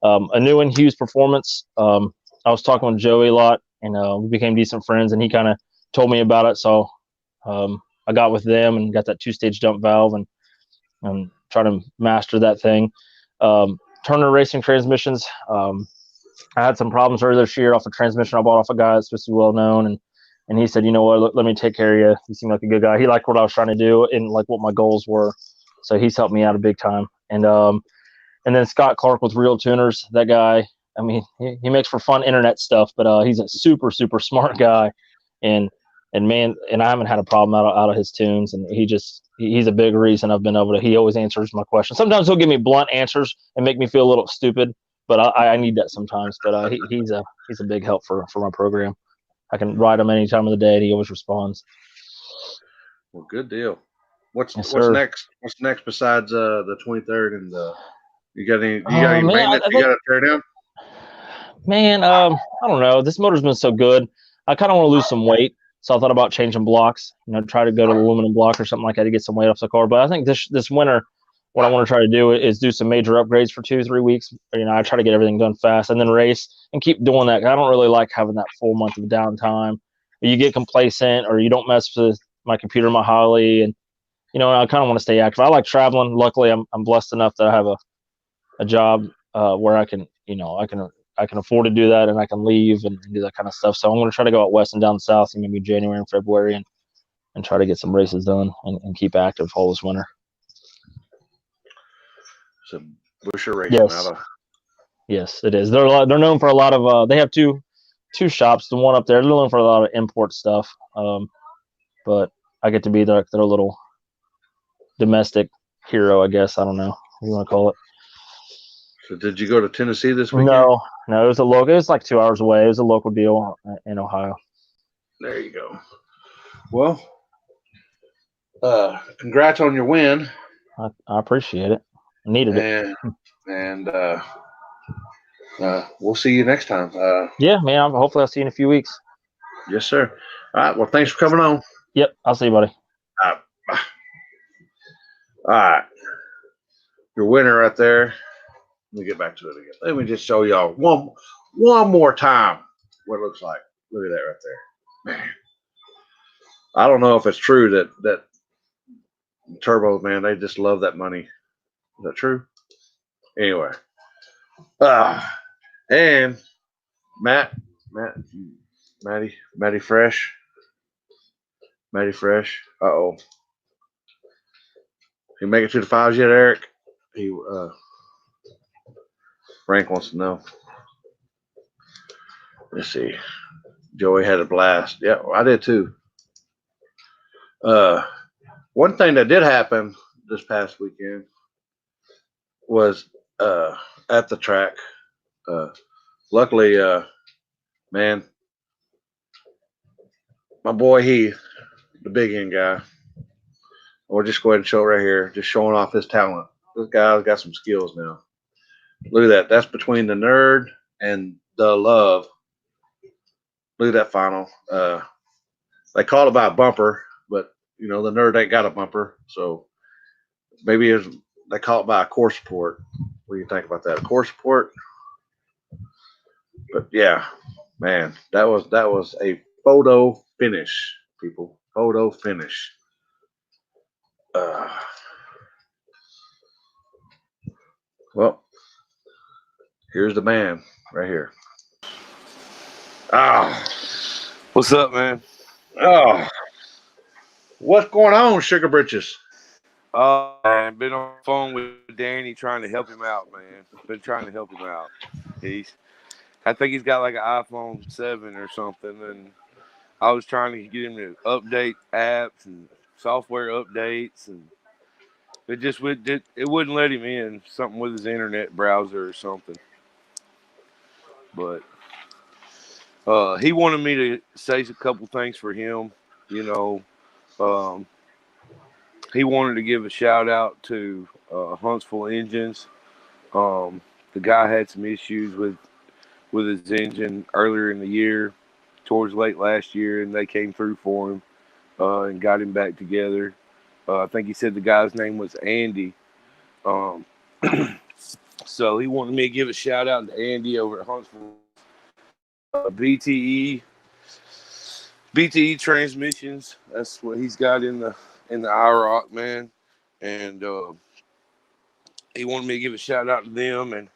A new one, Hughes Performance. I was talking with Joey a lot, and we became decent friends, and he kind of told me about it. So I got with them and got that 2-stage dump valve and trying to master that thing. Turner Racing Transmissions. I had some problems earlier this year off a transmission I bought off a guy that's supposed to be well known, and he said, you know what, let me take care of you. He seemed like a good guy. He liked what I was trying to do and like what my goals were. So he's helped me out a big time. And then Scott Clark with Real Tuners. That guy, I mean, he makes for fun internet stuff, but he's a super, super smart guy. And man, I haven't had a problem out of his tunes, and he's a big reason I've been able to. He always answers my questions. Sometimes he'll give me blunt answers and make me feel a little stupid, but I need that sometimes. But he's a big help for my program. I can ride him any time of the day, and he always responds. Well, good deal. What's next? What's next besides the 23rd and the? You got any maintenance you got to tear down? Man, I don't know. This motor's been so good. I kind of want to lose some weight. So I thought about changing blocks, try to go to aluminum block or something like that to get some weight off the car. But I think this winter, what I want to try to do is do some major upgrades for 2-3 weeks. I try to get everything done fast and then race and keep doing that. I don't really like having that full month of downtime. You get complacent or you don't mess with my computer, my Holly, and I kind of want to stay active. I like traveling. Luckily, I'm blessed enough that I have a job where I can afford to do that, and I can leave and do that kind of stuff. So I'm going to try to go out west and down south in maybe January and February and try to get some races done and keep active all this winter. So Busher Racing. Yes, it is. They're known for a lot of. They have two shops. The one up there, they're known for a lot of import stuff. But I get to be their little domestic hero, I guess. I don't know what you want to call it. So did you go to Tennessee this weekend? No, it was a local. It was like 2 hours away. It was a local deal in Ohio. There you go. Well, congrats on your win. I appreciate it. I needed it. And we'll see you next time. Yeah, man. Hopefully I'll see you in a few weeks. Yes, sir. All right. Well, thanks for coming on. Yep. I'll see you, buddy. All right. Your winner right there. Let me get back to it again. Let me just show y'all one more time what it looks like. Look at that right there. Man. I don't know if it's true that Turbo, man, they just love that money. Is that true? Anyway, and Matt, Matt, Matty Fresh, Matty Fresh. Oh, he make it to the fives yet, Eric? He Frank wants to know. Let's see. Joey had a blast. Yeah, I did too. One thing that did happen this past weekend was at the track. Uh, luckily, man, my boy Heath, the big end guy, we'll just go ahead and show it right here, just showing off his talent. This guy's got some skills now. Look at that. That's between the nerd and the love. Look at that final. They call it by a bumper, but you know the nerd ain't got a bumper, so maybe they call it by a core support. What do you think about that? A core support? But yeah, man, that was a photo finish, people. Photo finish. Well, here's the man right here. Ah, What's up, man? oh, what's going on, Sugar Britches? Oh, man, been on the phone with Danny trying to help him out, man. Been trying to help him out. I think he's got like an iPhone 7 or something, and I was trying to get him to update apps and software updates, and it wouldn't let him in. Something with his internet browser or something. But he wanted me to say a couple things for him. You know, he wanted to give a shout out to Huntsville Engines. The guy had some issues with his engine earlier in the year, towards late last year, and they came through for him and got him back together. I think he said the guy's name was Andy. Um, so he wanted me to give a shout out to Andy over at Huntsville. BTE transmissions. That's what he's got in the IROC, man. And he wanted me to give a shout out to them, and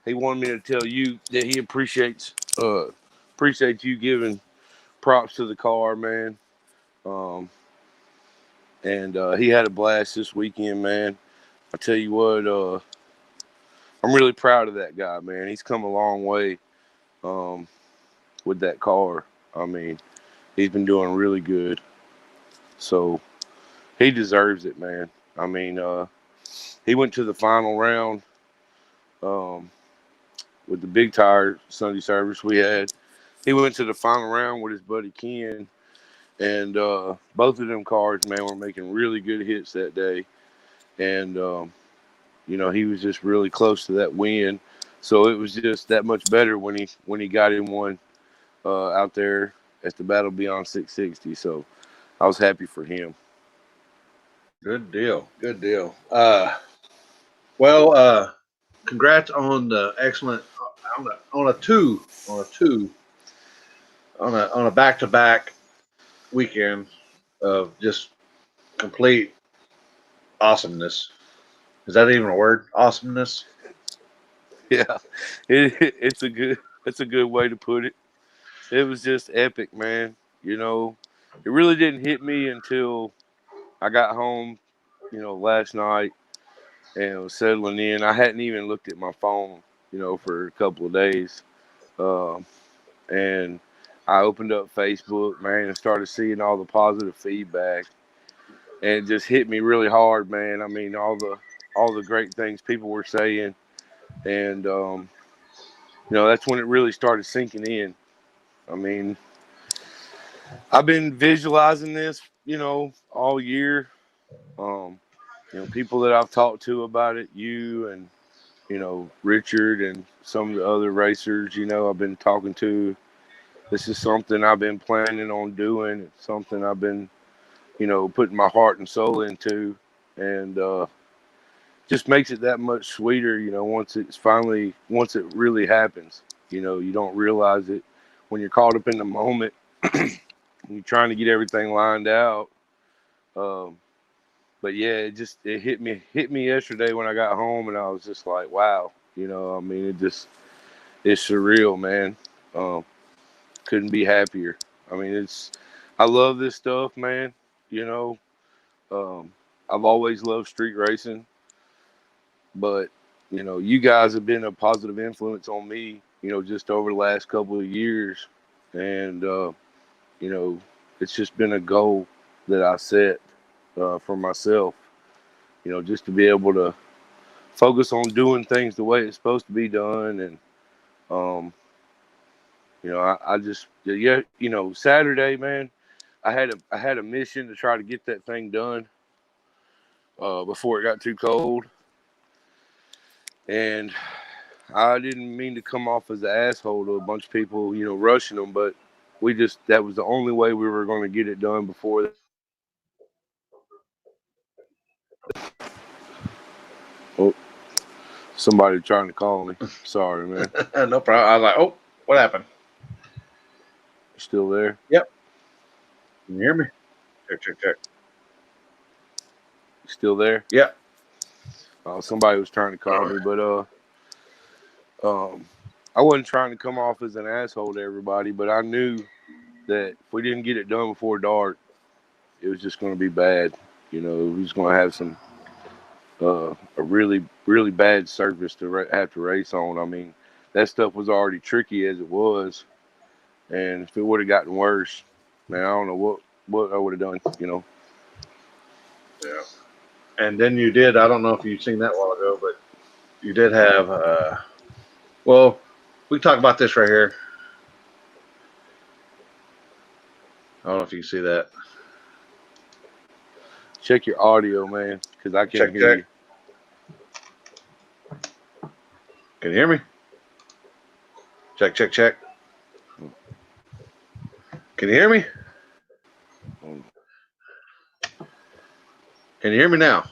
he wanted me to tell you that he appreciates you giving props to the car, man. And he had a blast this weekend, man. I tell you what, I'm really proud of that guy, man. He's come a long way with that car. I mean, he's been doing really good. So he deserves it, man. I mean, he went to the final round with the big tire Sunday service we had. He went to the final round with his buddy Ken, and both of them cars, man, were making really good hits that day. And you know, he was just really close to that win. So it was just that much better when he got in one out there at the Battle Beyond 660. So I was happy for him. Good deal. Good deal. Congrats on the excellent on a back-to-back weekend of just complete awesomeness. Is that even a word? Awesomeness. Yeah, it's a good way to put it. It was just epic, man. You know, it really didn't hit me until I got home, you know, last night and was settling in. I hadn't even looked at my phone, you know, for a couple of days. Um, and I opened up Facebook, man, and started seeing all the positive feedback. And it just hit me really hard, man. I mean, all the great things people were saying. And, you know, that's when it really started sinking in. I mean, I've been visualizing this, you know, all year. You know, people that I've talked to about it, you and, you know, Richard and some of the other racers, you know, I've been talking to. This is something I've been planning on doing. It's something I've been, you know, putting my heart and soul into. And just makes it that much sweeter, you know, once it really happens. You know, you don't realize it when you're caught up in the moment. You're trying to get everything lined out. Um, but yeah, it hit me yesterday when I got home, and I was just like, wow, I mean, it's surreal, man. Um, couldn't be happier. I mean, I love this stuff, man. You know, um, I've always loved street racing, but you guys have been a positive influence on me. Just over the last couple of years, and you know, it's just been a goal that I set for myself. Just to be able to focus on doing things the way it's supposed to be done, and um, I just yeah, Saturday, man, I had a mission to try to get that thing done before it got too cold, and I didn't mean to come off as an asshole to a bunch of people, rushing them, but that was the only way we were going to get it done before. Oh, somebody trying to call me. Sorry, man. No problem. I was like, oh, what happened? You still there? Yep. Can you hear me? Check. You still there? Yep. Somebody was trying to call me, but I wasn't trying to come off as an asshole to everybody, but I knew that if we didn't get it done before dark, it was just going to be bad. We was going to have a really, really bad surface to have to race on. I mean, that stuff was already tricky as it was, and if it would have gotten worse, man, I don't know what I would have done. Yeah. And then you did. I don't know if you've seen that a while ago, but you did have. Well, we talk about this right here. I don't know if you can see that. Check your audio, man, because I can't hear you. Can you hear me? Check. Can you hear me? Can you hear me now?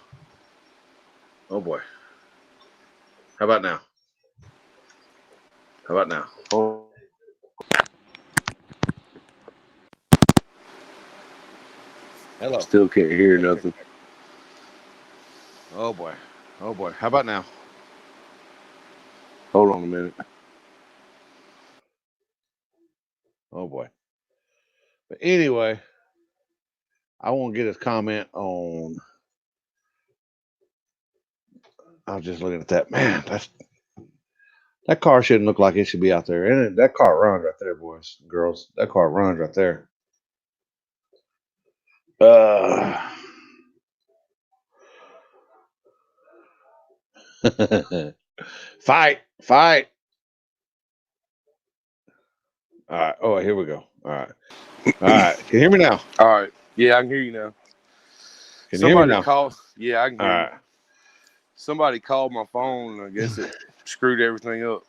Oh boy. How about now? Oh. Hello. Still can't hear nothing. Oh boy. How about now? Hold on a minute. Oh boy. But anyway, I want to get his comment on. I was just looking at that. Man, that car shouldn't look like it should be out there. And that car runs right there, boys and girls. That car runs right there. Fight. All right. Oh, here we go. All right. Can you hear me now? All right. Yeah, I can hear you now. Can you hear me now? Yeah, I can hear you. Right. Somebody called my phone. I guess it screwed everything up.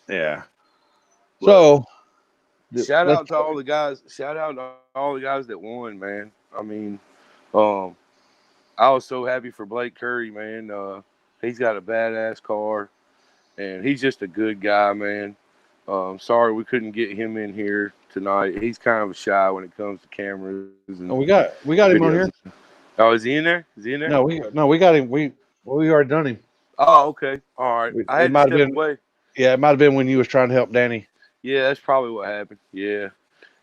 Yeah. So, shout out to all the guys. Shout out to all the guys that won, man. I mean, I was so happy for Blake Curry, man. He's got a badass car, and he's just a good guy, man. Sorry we couldn't get him in here tonight. He's kind of shy when it comes to cameras. And we got him on here. Oh, is he in there? No, we got him. We already done him. Oh, okay. All right. I had to step away. Yeah, it might have been when you was trying to help Danny. Yeah, that's probably what happened. Yeah.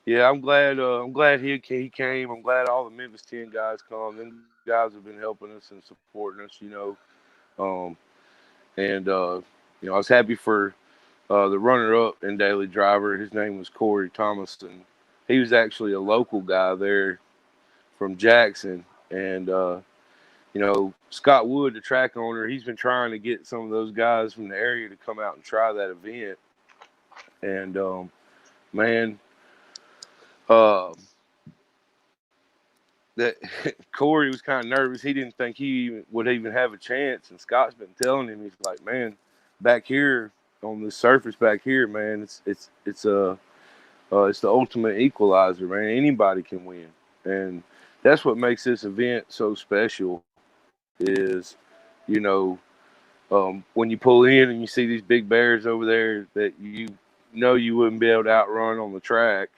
I'm glad. I'm glad he came. I'm glad all the Memphis 10 guys come. Them guys have been helping us and supporting us. And I was happy for the runner-up in Daily Driver. His name was Corey Thomason. He was actually a local guy there from Jackson, and Scott Wood, the track owner, he's been trying to get some of those guys from the area to come out and try that event. And man, that Corey was kind of nervous. He didn't think he would even have a chance. And Scott's been telling him, he's like, man, back here on the surface back here, man, it's the ultimate equalizer, man. Anybody can win, and that's what makes this event so special. Is when you pull in and you see these big bears over there that you wouldn't be able to outrun on the track,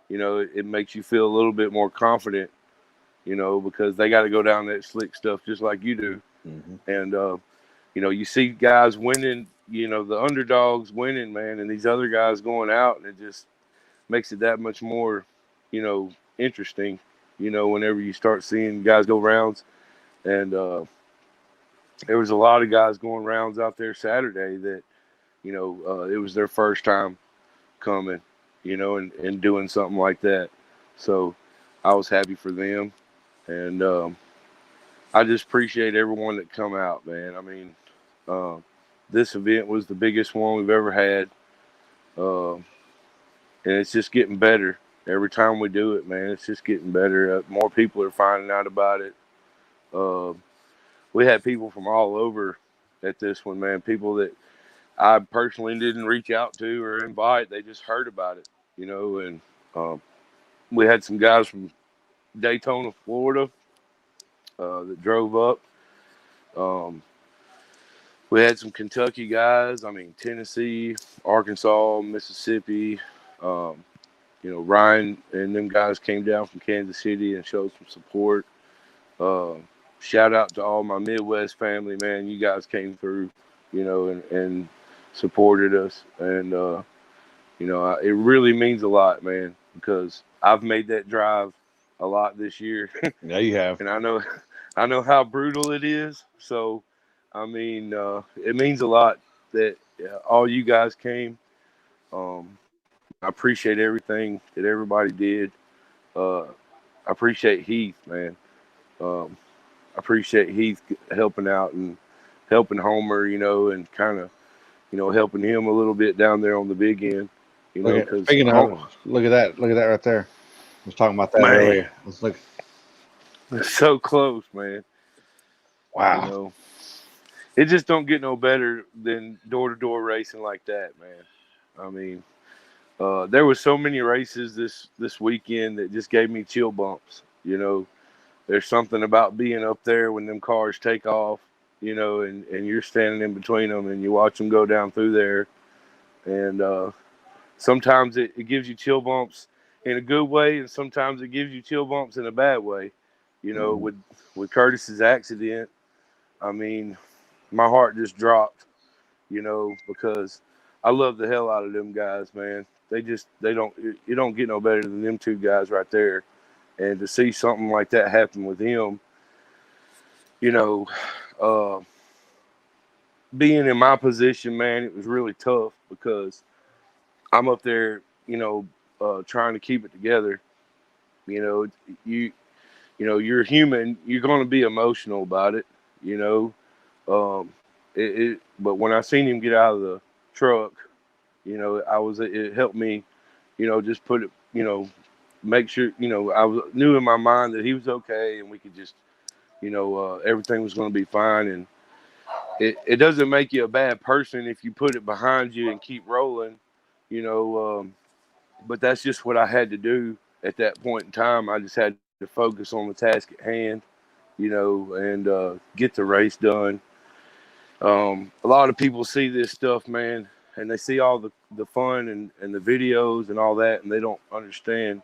it makes you feel a little bit more confident you know, because they got to go down that slick stuff just like you do. Mhm. And, you know, you see guys winning, you know, the underdogs winning, man, and these other guys going out, and it just makes it that much more, you know, interesting, you know, whenever you start seeing guys go rounds. And there was a lot of guys going rounds out there Saturday that, you know, it was their first time coming, you know, and doing something like that. So I was happy for them. And I just appreciate everyone that come out, man. I mean, uh, this event was the biggest one we've ever had. And it's just getting better. Every time we do it, man, it's just getting better. More people are finding out about it. Uh, we had people from all over at this one, man. People that I personally didn't reach out to or invite. They just heard about it, you know. And we had some guys from Daytona, Florida, that drove up. Um, we had some Kentucky guys. I mean, Tennessee, Arkansas, Mississippi. Um, you know, Ryan and them guys came down from Kansas City and showed some support. Uh, Shout out to all my Midwest family, man. You guys came through, you know, and supported us. And, you know, it really means a lot, man, because I've made that drive a lot this year. Yeah, you have. And I know how brutal it is. So, I mean, it means a lot that all you guys came. I appreciate everything that everybody did. I appreciate Heath, man. Um, I appreciate Heath helping out and helping Homer, you know, and kind of, you know, helping him a little bit down there on the big end, you know, Look at, because speaking of, look at that right there. I was talking about that man, earlier. Let's look. it's so close, man. Wow. You know, it just don't get no better than door-to-door racing like that, man. I mean, there was so many races this weekend that just gave me chill bumps. You know, there's something about being up there when them cars take off, you know, and you're standing in between them and you watch them go down through there. And sometimes it gives you chill bumps in a good way, and sometimes it gives you chill bumps in a bad way. You know, with Curtis's accident, I mean, my heart just dropped, you know, because I love the hell out of them guys, man. They don't, you don't get no better than them two guys right there. And to see something like that happen with him, you know, uh, being in my position, man, it was really tough because I'm up there, you know, trying to keep it together. You know, you you know, you're human. You're going to be emotional about it. You know, but when I seen him get out of the truck, you know, it helped me, you know, just put it, you know, make sure, you know, knew in my mind that he was okay and we could just, you know, everything was going to be fine. And it doesn't make you a bad person if you put it behind you and keep rolling, you know. But that's just what I had to do at that point in time. I just had to focus on the task at hand, you know, and get the race done. A lot of people see this stuff, man, and they see all the fun and the videos and all that, and they don't understand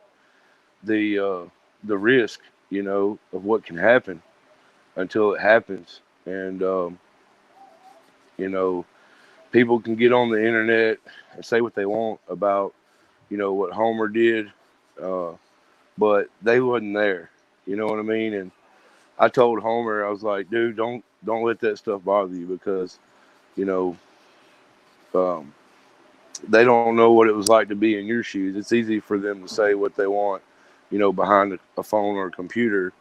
the risk, you know, of what can happen until it happens. And you know, people can get on the internet and say what they want about, you know, what Homer did, uh, but they wasn't there. You know what I mean? And I told Homer, I was like, dude, don't let that stuff bother you because, you know, um, they don't know what it was like to be in your shoes. It's easy for them to say what they want, you know, behind a phone or a computer,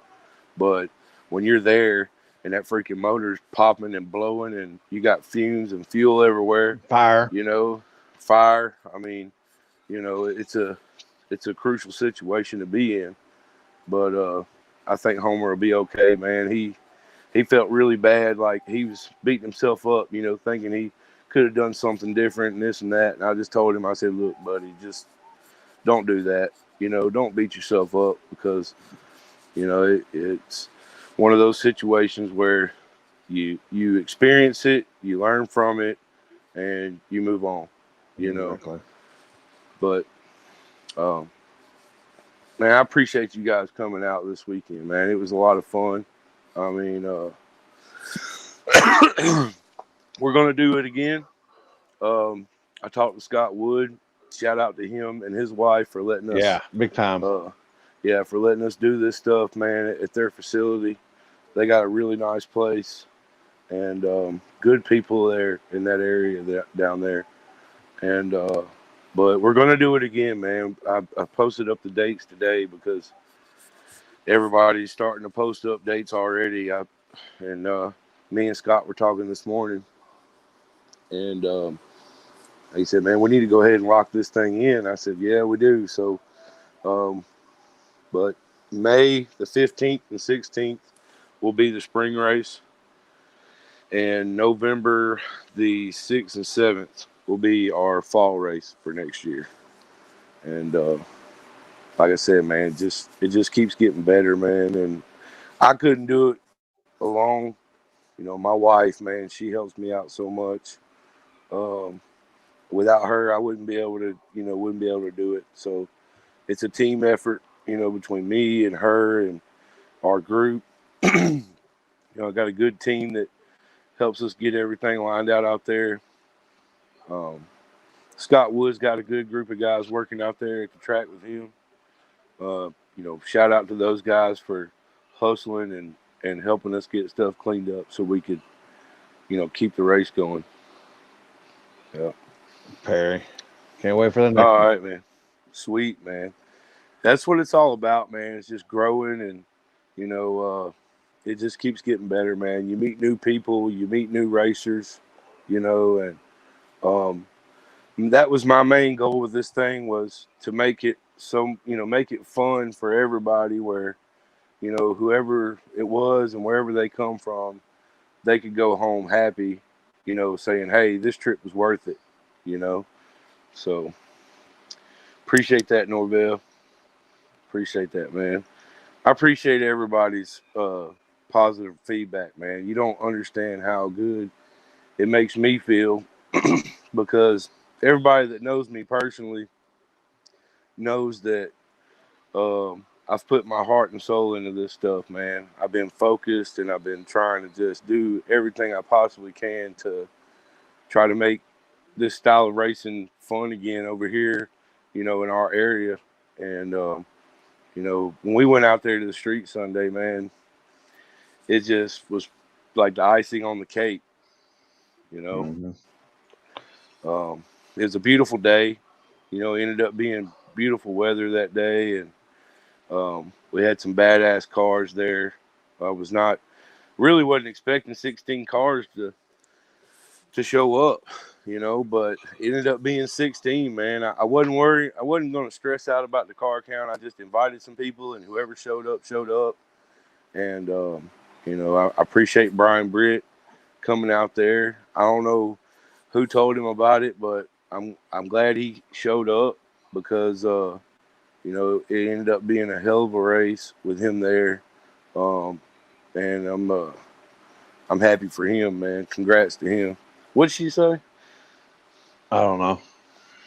but when you're there and that freaking motor's popping and blowing and you got fumes and fuel everywhere, Fire. you know, fire. I mean, you know, it's a crucial situation to be in. But I think Homer will be okay, man. He felt really bad, like he was beating himself up, you know, thinking he could have done something different and this and that. And I just told him, I said, look, buddy, just don't do that. You know, don't beat yourself up because, you know, it's one of those situations where you experience it, you learn from it, and you move on. You know, Exactly. but man, I appreciate you guys coming out this weekend, man. It was a lot of fun. I mean, we're gonna do it again. I talked to Scott Wood. Shout out to him and his wife for letting us. Yeah, big time. For letting us do this stuff, man, at their facility. They got a really nice place and good people there in that area down there. And but we're gonna do it again, man. I posted up the dates today because everybody's starting to post up dates already. And me and Scott were talking this morning, and he said, "Man, we need to go ahead and lock this thing in." I said, "Yeah, we do." So, but May the 15th and 16th will be the spring race, and November the 6th and 7th will be our fall race for next year. And like I said, man, it just keeps getting better, man. And I couldn't do it alone. You know, my wife, man, she helps me out so much. Without her, I wouldn't be able to do it. So it's a team effort, between me and her and our group. I got a good team that helps us get everything lined out there. Scott Wood's got a good group of guys working out there at the track with him. Shout out to those guys for hustling and helping us get stuff cleaned up so we could, keep the race going. Yeah. Perry, can't wait for the next All one. right, man. Sweet, man. That's what it's all about, man. It's just growing and, it just keeps getting better, man. You meet new people, you meet new racers, and that was my main goal with this thing was to make it make it fun for everybody where, whoever it was and wherever they come from, they could go home happy, saying, hey, this trip was worth it, So appreciate that, Norvell. Appreciate that, man. I appreciate everybody's positive feedback, man. You don't understand how good it makes me feel because everybody that knows me personally knows that I've put my heart and soul into this stuff, man. I've been focused and I've been trying to just do everything I possibly can to try to make this style of racing fun again over here, in our area. And, when we went out there to the street Sunday, man, it just was like the icing on the cake, Mm-hmm. It was a beautiful day, ended up being beautiful weather that day. And we had some badass cars there. I wasn't expecting 16 cars to show up, but it ended up being 16, man. I wasn't worried. I wasn't going to stress out about the car count. I just invited some people, and whoever showed up, showed up. And, I appreciate Brian Britt coming out there. I don't know who told him about it, but I'm glad he showed up because, it ended up being a hell of a race with him there. And I'm happy for him, man. Congrats to him. What'd she say? I don't know.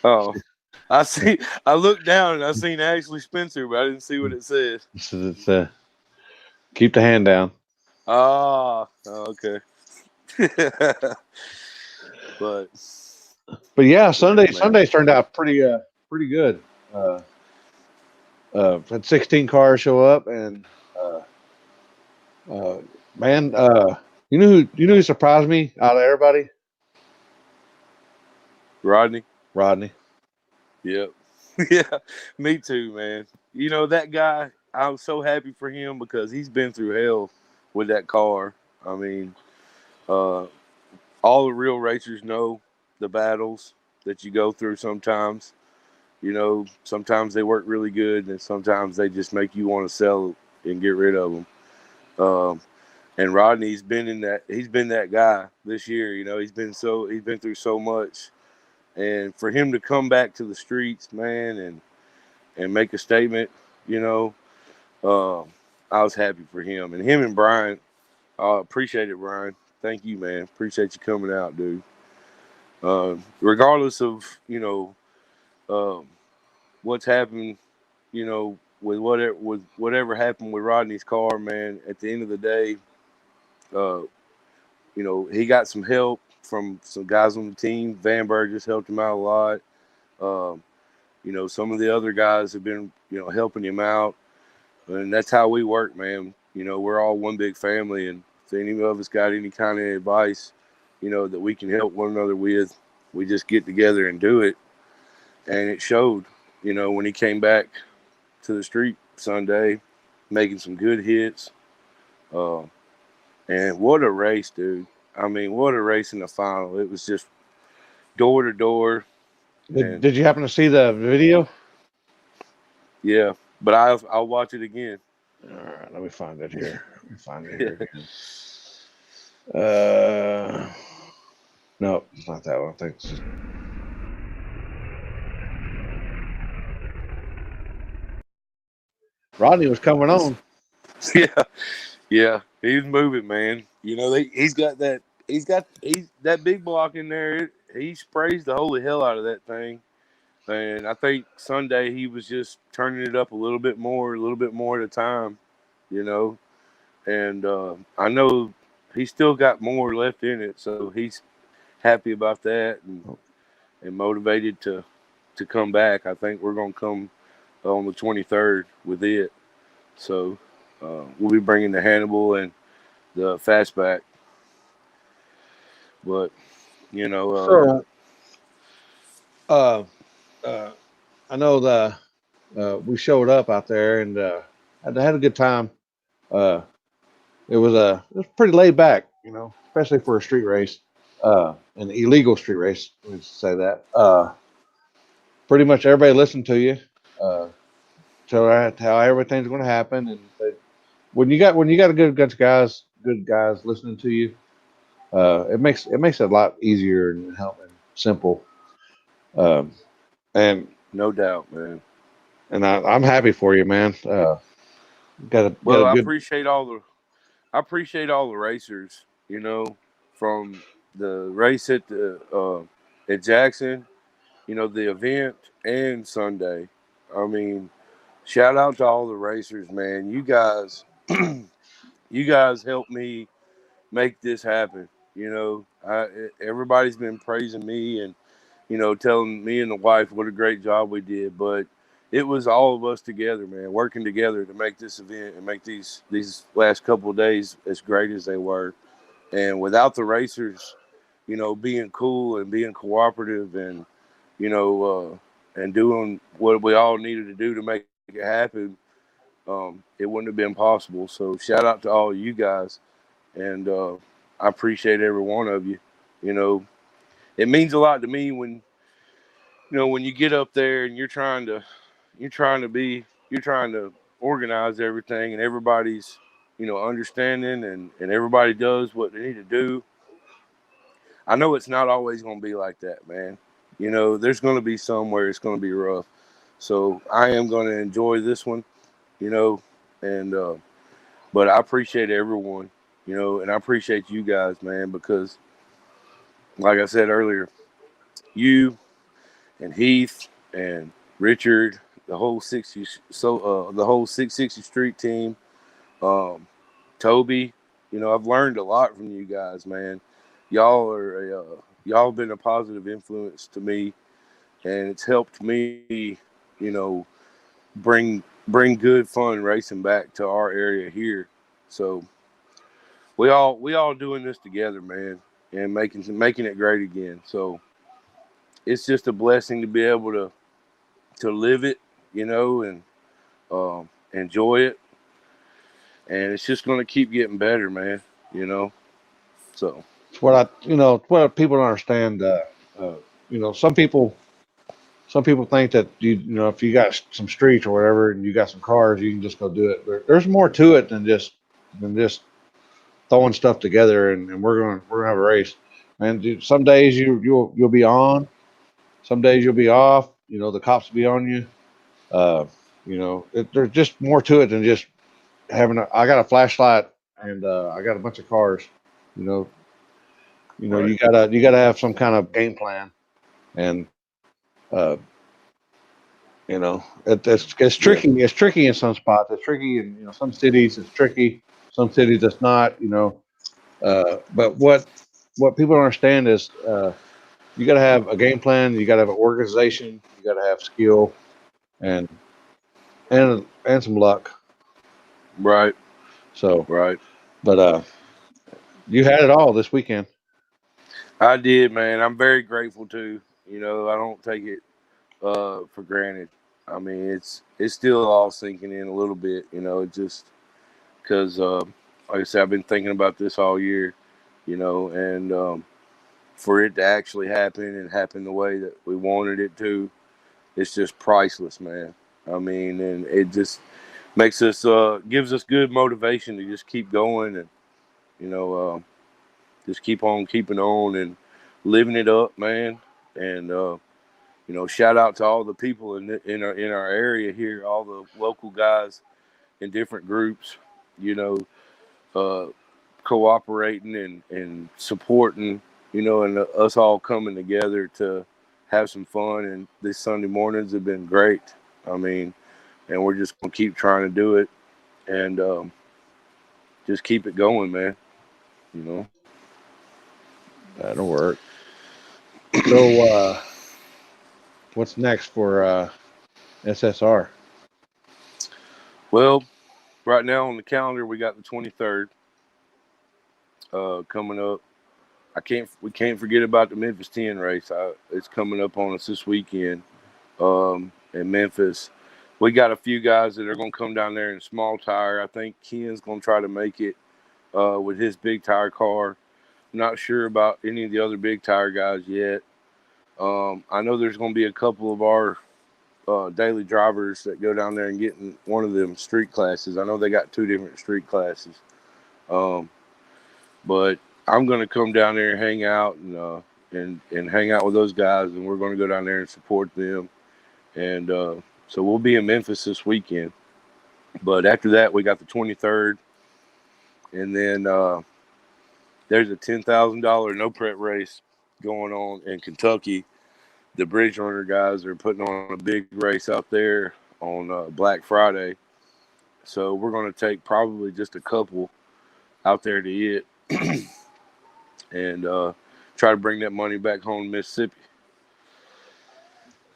Oh, I looked down and I seen Ashley Spencer, but I didn't see what it says. It's keep the hand down. Oh, okay. But yeah, Sundays turned out pretty good. Had 16 cars show up, and man, you know who surprised me out of everybody? Rodney. Yep. Yeah, me too, man. That guy, I'm so happy for him because he's been through hell with that car. I mean, all the real racers know the battles that you go through sometimes. Sometimes they work really good and sometimes they just make you want to sell and get rid of them. And Rodney's been that guy this year. He's been through so much. And for him to come back to the streets, man, and make a statement, I was happy for him. And him and Brian, I appreciate it, Brian. Thank you, man. Appreciate you coming out, dude. Regardless of, what's happened, whatever happened with Rodney's car, man, at the end of the day, uh, he got some help from some guys on the team. Van Burgess helped him out a lot. Um, some of the other guys have been, helping him out. And that's how we work, man. We're all one big family. And if any of us got any kind of advice, that we can help one another with, we just get together and do it. And it showed, when he came back to the street Sunday, making some good hits. And what a race, dude. I mean, what a race in the final. It was just door to door. Did you happen to see the video? Yeah, but I'll watch it again. All right, let me find it here. Again. No, it's not that one. I think it's just... Rodney was coming on. Yeah, he's moving, man. He's got that big block in there. He sprays the holy hell out of that thing. And I think Sunday he was just turning it up a little bit more at a time, And I know he's still got more left in it, so he's happy about that and motivated to come back. I think we're gonna come on the 23rd with it. So we'll be bringing the Hannibal and the fastback. But I know we showed up out there and had a good time. It was pretty laid back, especially for a street race, an illegal street race. Let's say that. Pretty much everybody listened to you, tell how everything's going to happen, and when you got a good guys listening to you, it makes it a lot easier and simple. And no doubt, man. And I'm happy for you, man. I appreciate all the racers, from the race at Jackson, the event and Sunday. I mean, shout out to all the racers, man. You guys helped me make this happen. Everybody's been praising me and, telling me and the wife what a great job we did. But it was all of us together, man, working together to make this event and make these last couple of days as great as they were. And without the racers, being cool and being cooperative and, and doing what we all needed to do to make it happen, it wouldn't have been possible. So shout out to all you guys. And I appreciate every one of you. It means a lot to me when you get up there and you're trying to organize everything and everybody's understanding and everybody does what they need to do. I know it's not always going to be like that, man. There's going to be somewhere it's going to be rough. So I am going to enjoy this one, and but I appreciate everyone, and I appreciate you guys, man, because like I said earlier, you and Heath and Richard, the whole 660 Street team, Toby, I've learned a lot from you guys, man. Y'all been a positive influence to me, and it's helped me, bring good fun racing back to our area here. So we all doing this together, man, and making it great again. So it's just a blessing to be able to live it, and enjoy it. And it's just going to keep getting better, man, So it's what people don't understand. Some people think that if you got some streets or whatever and you got some cars, you can just go do it. There's more to it than just throwing stuff together and we're gonna have a race. And dude, some days you'll be on, some days you'll be off. The cops will be on you. There's just more to it than just having. I got a flashlight and I got a bunch of cars. Right. You gotta have some kind of game plan, and It's tricky. It's tricky in some spots. It's tricky in some cities. It's tricky. Some cities it's not. But what people don't understand is you got to have a game plan. You got to have an organization. You got to have skill and and some luck. Right. So, Right. but you had it all this weekend. I did, man. I'm very grateful too. I don't take it for granted. I mean, it's still all sinking in a little bit. It just because, like I said, I've been thinking about this all year. And for it to actually happen and happen the way that we wanted it to, it's just priceless, man. I mean, and it just makes us gives us good motivation to just keep going and you know just keep on keeping on and living it up, man. And shout out to all the people in our area here, all the local guys in different groups, you know, uh, cooperating and supporting, and us all coming together to have some fun. And these Sunday mornings have been great. I mean, and we're just gonna keep trying to do it and just keep it going, man. You know. That'll work. So, what's next for SSR? Well, right now on the calendar we got the 23rd coming up. We can't forget about the Memphis 10 race. It's coming up on us this weekend in Memphis. We got a few guys that are going to come down there in small tire. I think Ken's going to try to make it with his big tire car. I'm not sure about any of the other big tire guys yet. I know there's going to be a couple of our daily drivers that go down there and get in one of them street classes. I know they got 2 different street classes. But I'm going to come down there and hang out and hang out with those guys, and we're going to go down there and support them. And so we'll be in Memphis this weekend. But after that, we got the 23rd, and then there's a $10,000 no prep race going on in Kentucky. The Bridge Runner guys are putting on a big race out there on Black Friday. So we're going to take probably just a couple out there to eat and try to bring that money back home to Mississippi.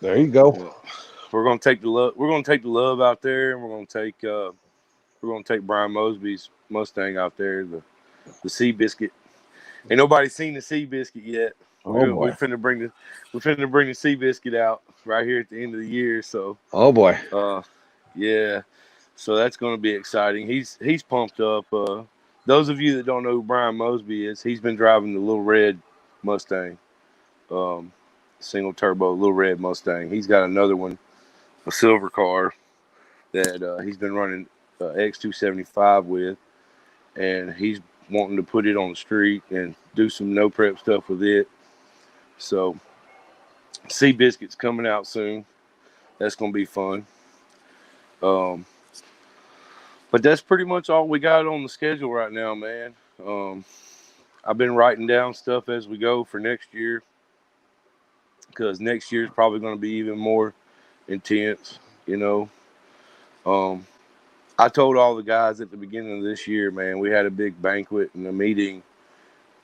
There you go. Yeah. We're gonna take the love. We're gonna take the love out there, and we're gonna take Brian Mosby's Mustang out there, the Seabiscuit. Ain't nobody seen the Seabiscuit yet. Oh boy. We're finna bring the Seabiscuit out right here at the end of the year. So Oh boy. Yeah. So that's gonna be exciting. He's pumped up. Those of you that don't know who Brian Mosby is, he's been driving the little red Mustang, single turbo little red Mustang. He's got another one, a silver car that he's been running X275 with, and he's wanting to put it on the street and do some no prep stuff with it. So Seabiscuit's coming out soon. That's gonna be fun. But that's pretty much all we got on the schedule right now, man. I've been writing down stuff as we go for next year, because next year is probably going to be even more intense, I told all the guys at the beginning of this year, man, we had a big banquet and a meeting,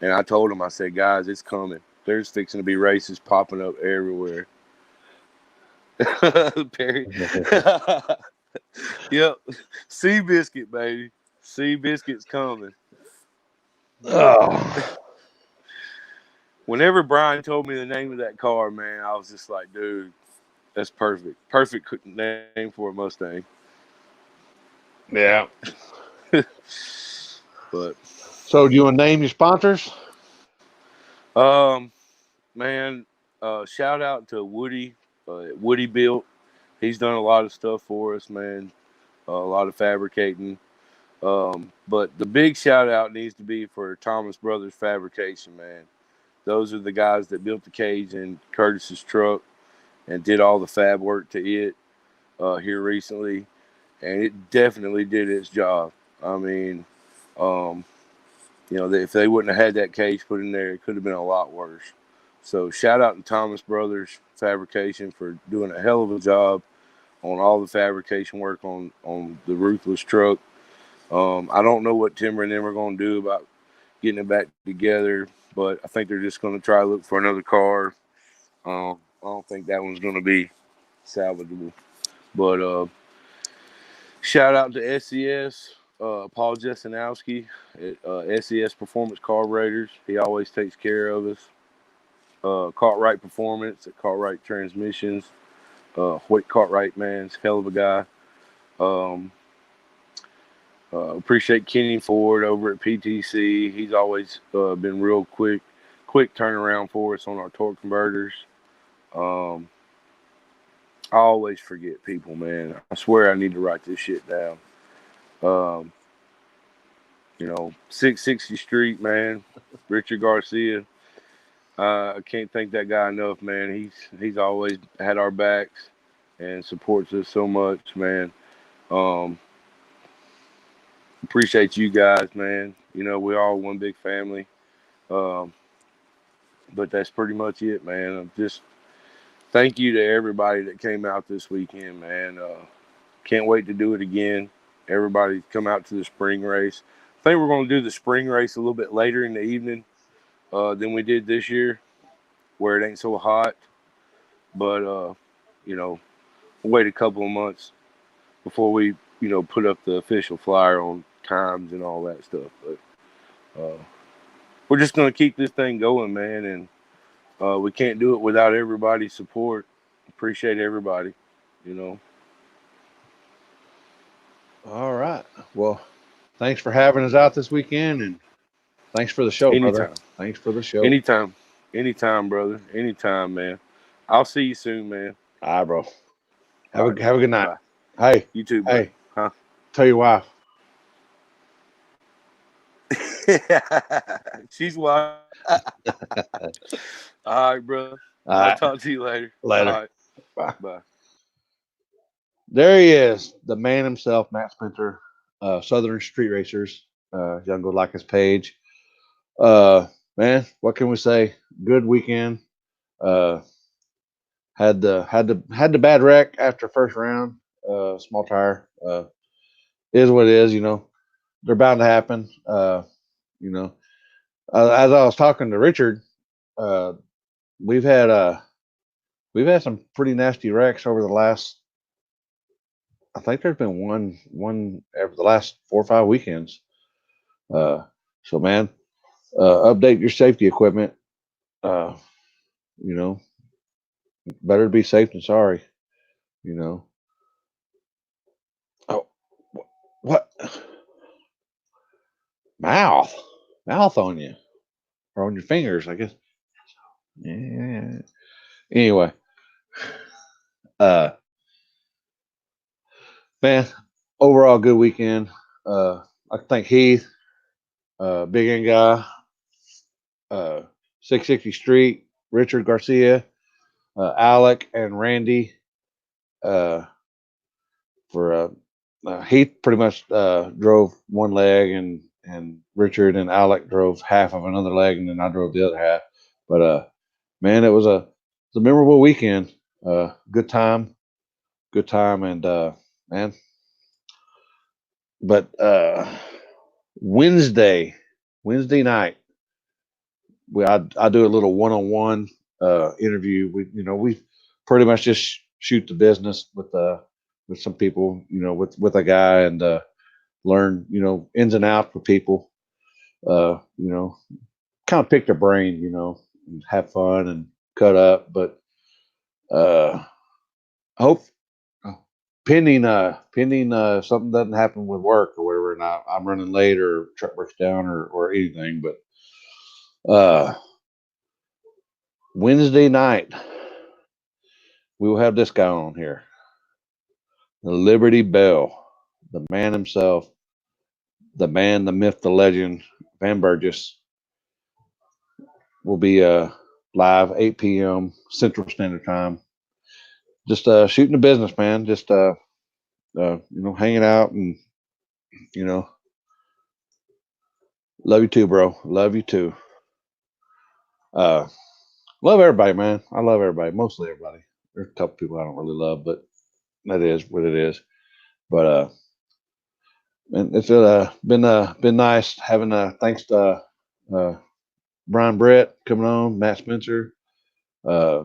and I told them, I said, guys, it's coming. There's fixing to be races popping up everywhere. Perry. Yep. Seabiscuit, baby. Seabiscuit's coming. Oh. Whenever Brian told me the name of that car, man, I was just like, dude, that's perfect. Perfect name for a Mustang. Yeah. But so do you want to name your sponsors? Man, shout out to Woody, Woody Built. He's done a lot of stuff for us, man. A lot of fabricating. But the big shout out needs to be for Thomas Brothers Fabrication, man. Those are the guys that built the cage in Curtis's truck and did all the fab work to it here recently. And it definitely did its job. I mean, if they wouldn't have had that cage put in there, it could have been a lot worse. So shout out to Thomas Brothers Fabrication for doing a hell of a job on all the fabrication work on the Ruthless truck. I don't know what Timber and them are going to do about getting it back together, but I think they're just going to try to look for another car. I don't think that one's going to be salvageable. But shout out to SES, Paul Jesenowski at SES Performance Carburetors. He always takes care of us. Cartwright Performance at Cartwright Transmissions. Hoyt Cartwright, man's hell of a guy. Appreciate Kenny Ford over at PTC. He's always been real quick turnaround for us on our torque converters. I always forget people, man. I swear I need to write this shit down. 660 Street, man. Richard Garcia. I can't thank that guy enough, man. He's always had our backs and supports us so much, man. Appreciate you guys, man. We're all one big family. But that's pretty much it, man. Just thank you to everybody that came out this weekend, man. Can't wait to do it again. Everybody come out to the spring race. I think we're going to do the spring race a little bit later in the evening than we did this year, where it ain't so hot. But, we'll wait a couple of months before we, put up the official flyer on times and all that stuff. But we're just going to keep this thing going, man. And we can't do it without everybody's support. Appreciate everybody, All right. Well, thanks for having us out this weekend, and thanks for the show, brother. Anytime. Thanks for the show. Anytime, brother. Anytime, man. I'll see you soon, man. All right, bro. Have All right, a good night. bye. Hey, You too, buddy. hey, Huh? tell your wife. She's wild. All right, brother. All I'll right. talk to you later. Later. All right. Bye. Bye. There he is, the man himself, Matt Spencer, Southern Street Racers. Y'all go like his page. Man, what can we say? Good weekend. Had the bad wreck after first round. Small tire. Is what it is. They're bound to happen. As I was talking to Richard, uh, we've had some pretty nasty wrecks over the last. I think there's been one over the last 4 or 5 weekends. So man, update your safety equipment. Uh, better to be safe than sorry. Oh, what mouth on you or on your fingers? I guess. Yeah. Anyway, man, overall good weekend. I think Heath, Big N guy, 660 Street, Richard Garcia, Alec and Randy. For Heath pretty much drove one leg, and Richard and Alec drove half of another leg, and then I drove the other half. But man, it was a memorable weekend. Good time, and man. But Wednesday night, I do a little one-on-one interview. We pretty much just shoot the business with some people, with a guy, and learn ins and outs with people. Kind of pick their brain, and have fun and cut up. But hope pending something doesn't happen with work or whatever, and I'm running late or truck breaks down or anything. But Wednesday night we will have this guy on here, the Liberty Bell, the man himself, the man, the myth, the legend, Van Burgess, will be live 8 p.m. Central Standard Time. Just shooting the business, man. Just hanging out, and love you too, bro. Love you too. Love everybody, man. I love everybody, mostly everybody. There's a couple people I don't really love, but that is what it is. But and it's been nice having thanks to Brian Brett coming on, Matt Spencer, uh,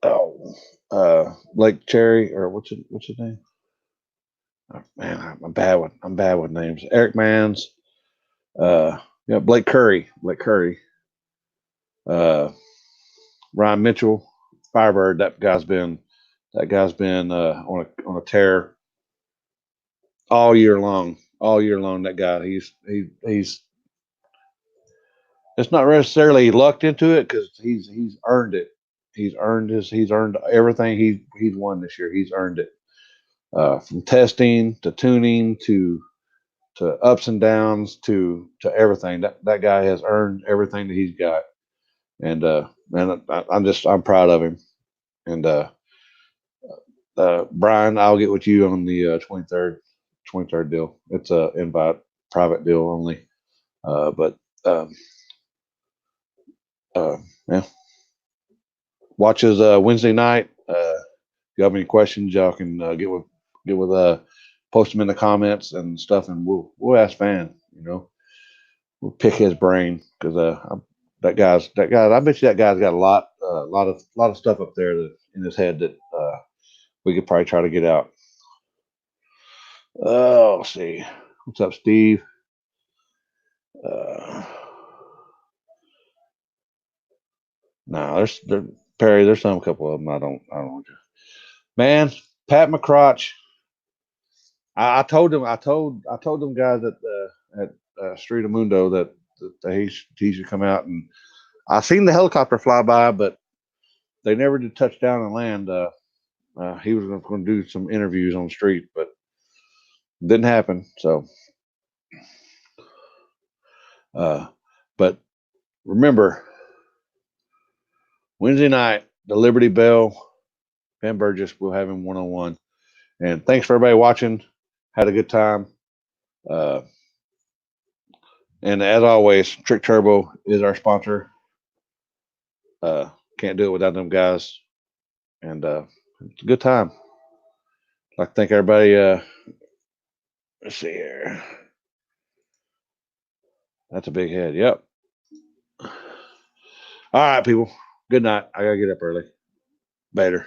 oh, Blake Cherry, or what's his name? Oh, man, I'm bad with names. Eric Mans, Blake Curry, uh, Ryan Mitchell, Firebird. That guy's been on a tear all year long. All year long, that guy. He's it's not necessarily lucked into it because he's earned it. He's earned everything he's won this year. He's earned it. From testing to tuning to ups and downs to everything. That guy has earned everything that he's got, and I'm proud of him. And Brian, I'll get with you on the 23rd deal. It's a invite private deal only, but yeah. Watch us Wednesday night. If you have any questions, y'all can get with post them in the comments and stuff, and we'll ask Van. We'll pick his brain because that guy's. I bet you that guy's got a lot of stuff up there in his head that we could probably try to get out. Oh, let's see. What's up, Steve? No, there's Perry. There's some couple of them I don't want to. Man, Pat McCrotch. I told them guys at Street of Mundo that he should come out, and I seen the helicopter fly by, but they never did touch down and land. He was going to do some interviews on the street, but didn't happen. So, but remember Wednesday night, the Liberty Bell, Van Burgess. We'll have him 1-on-1. And thanks for everybody watching. Had a good time. And as always, Trick Turbo is our sponsor. Can't do it without them guys. And it's a good time. I'd like to thank everybody. Let's see here. That's a big head. Yep. All right, people. Good night. I got to get up early. Later.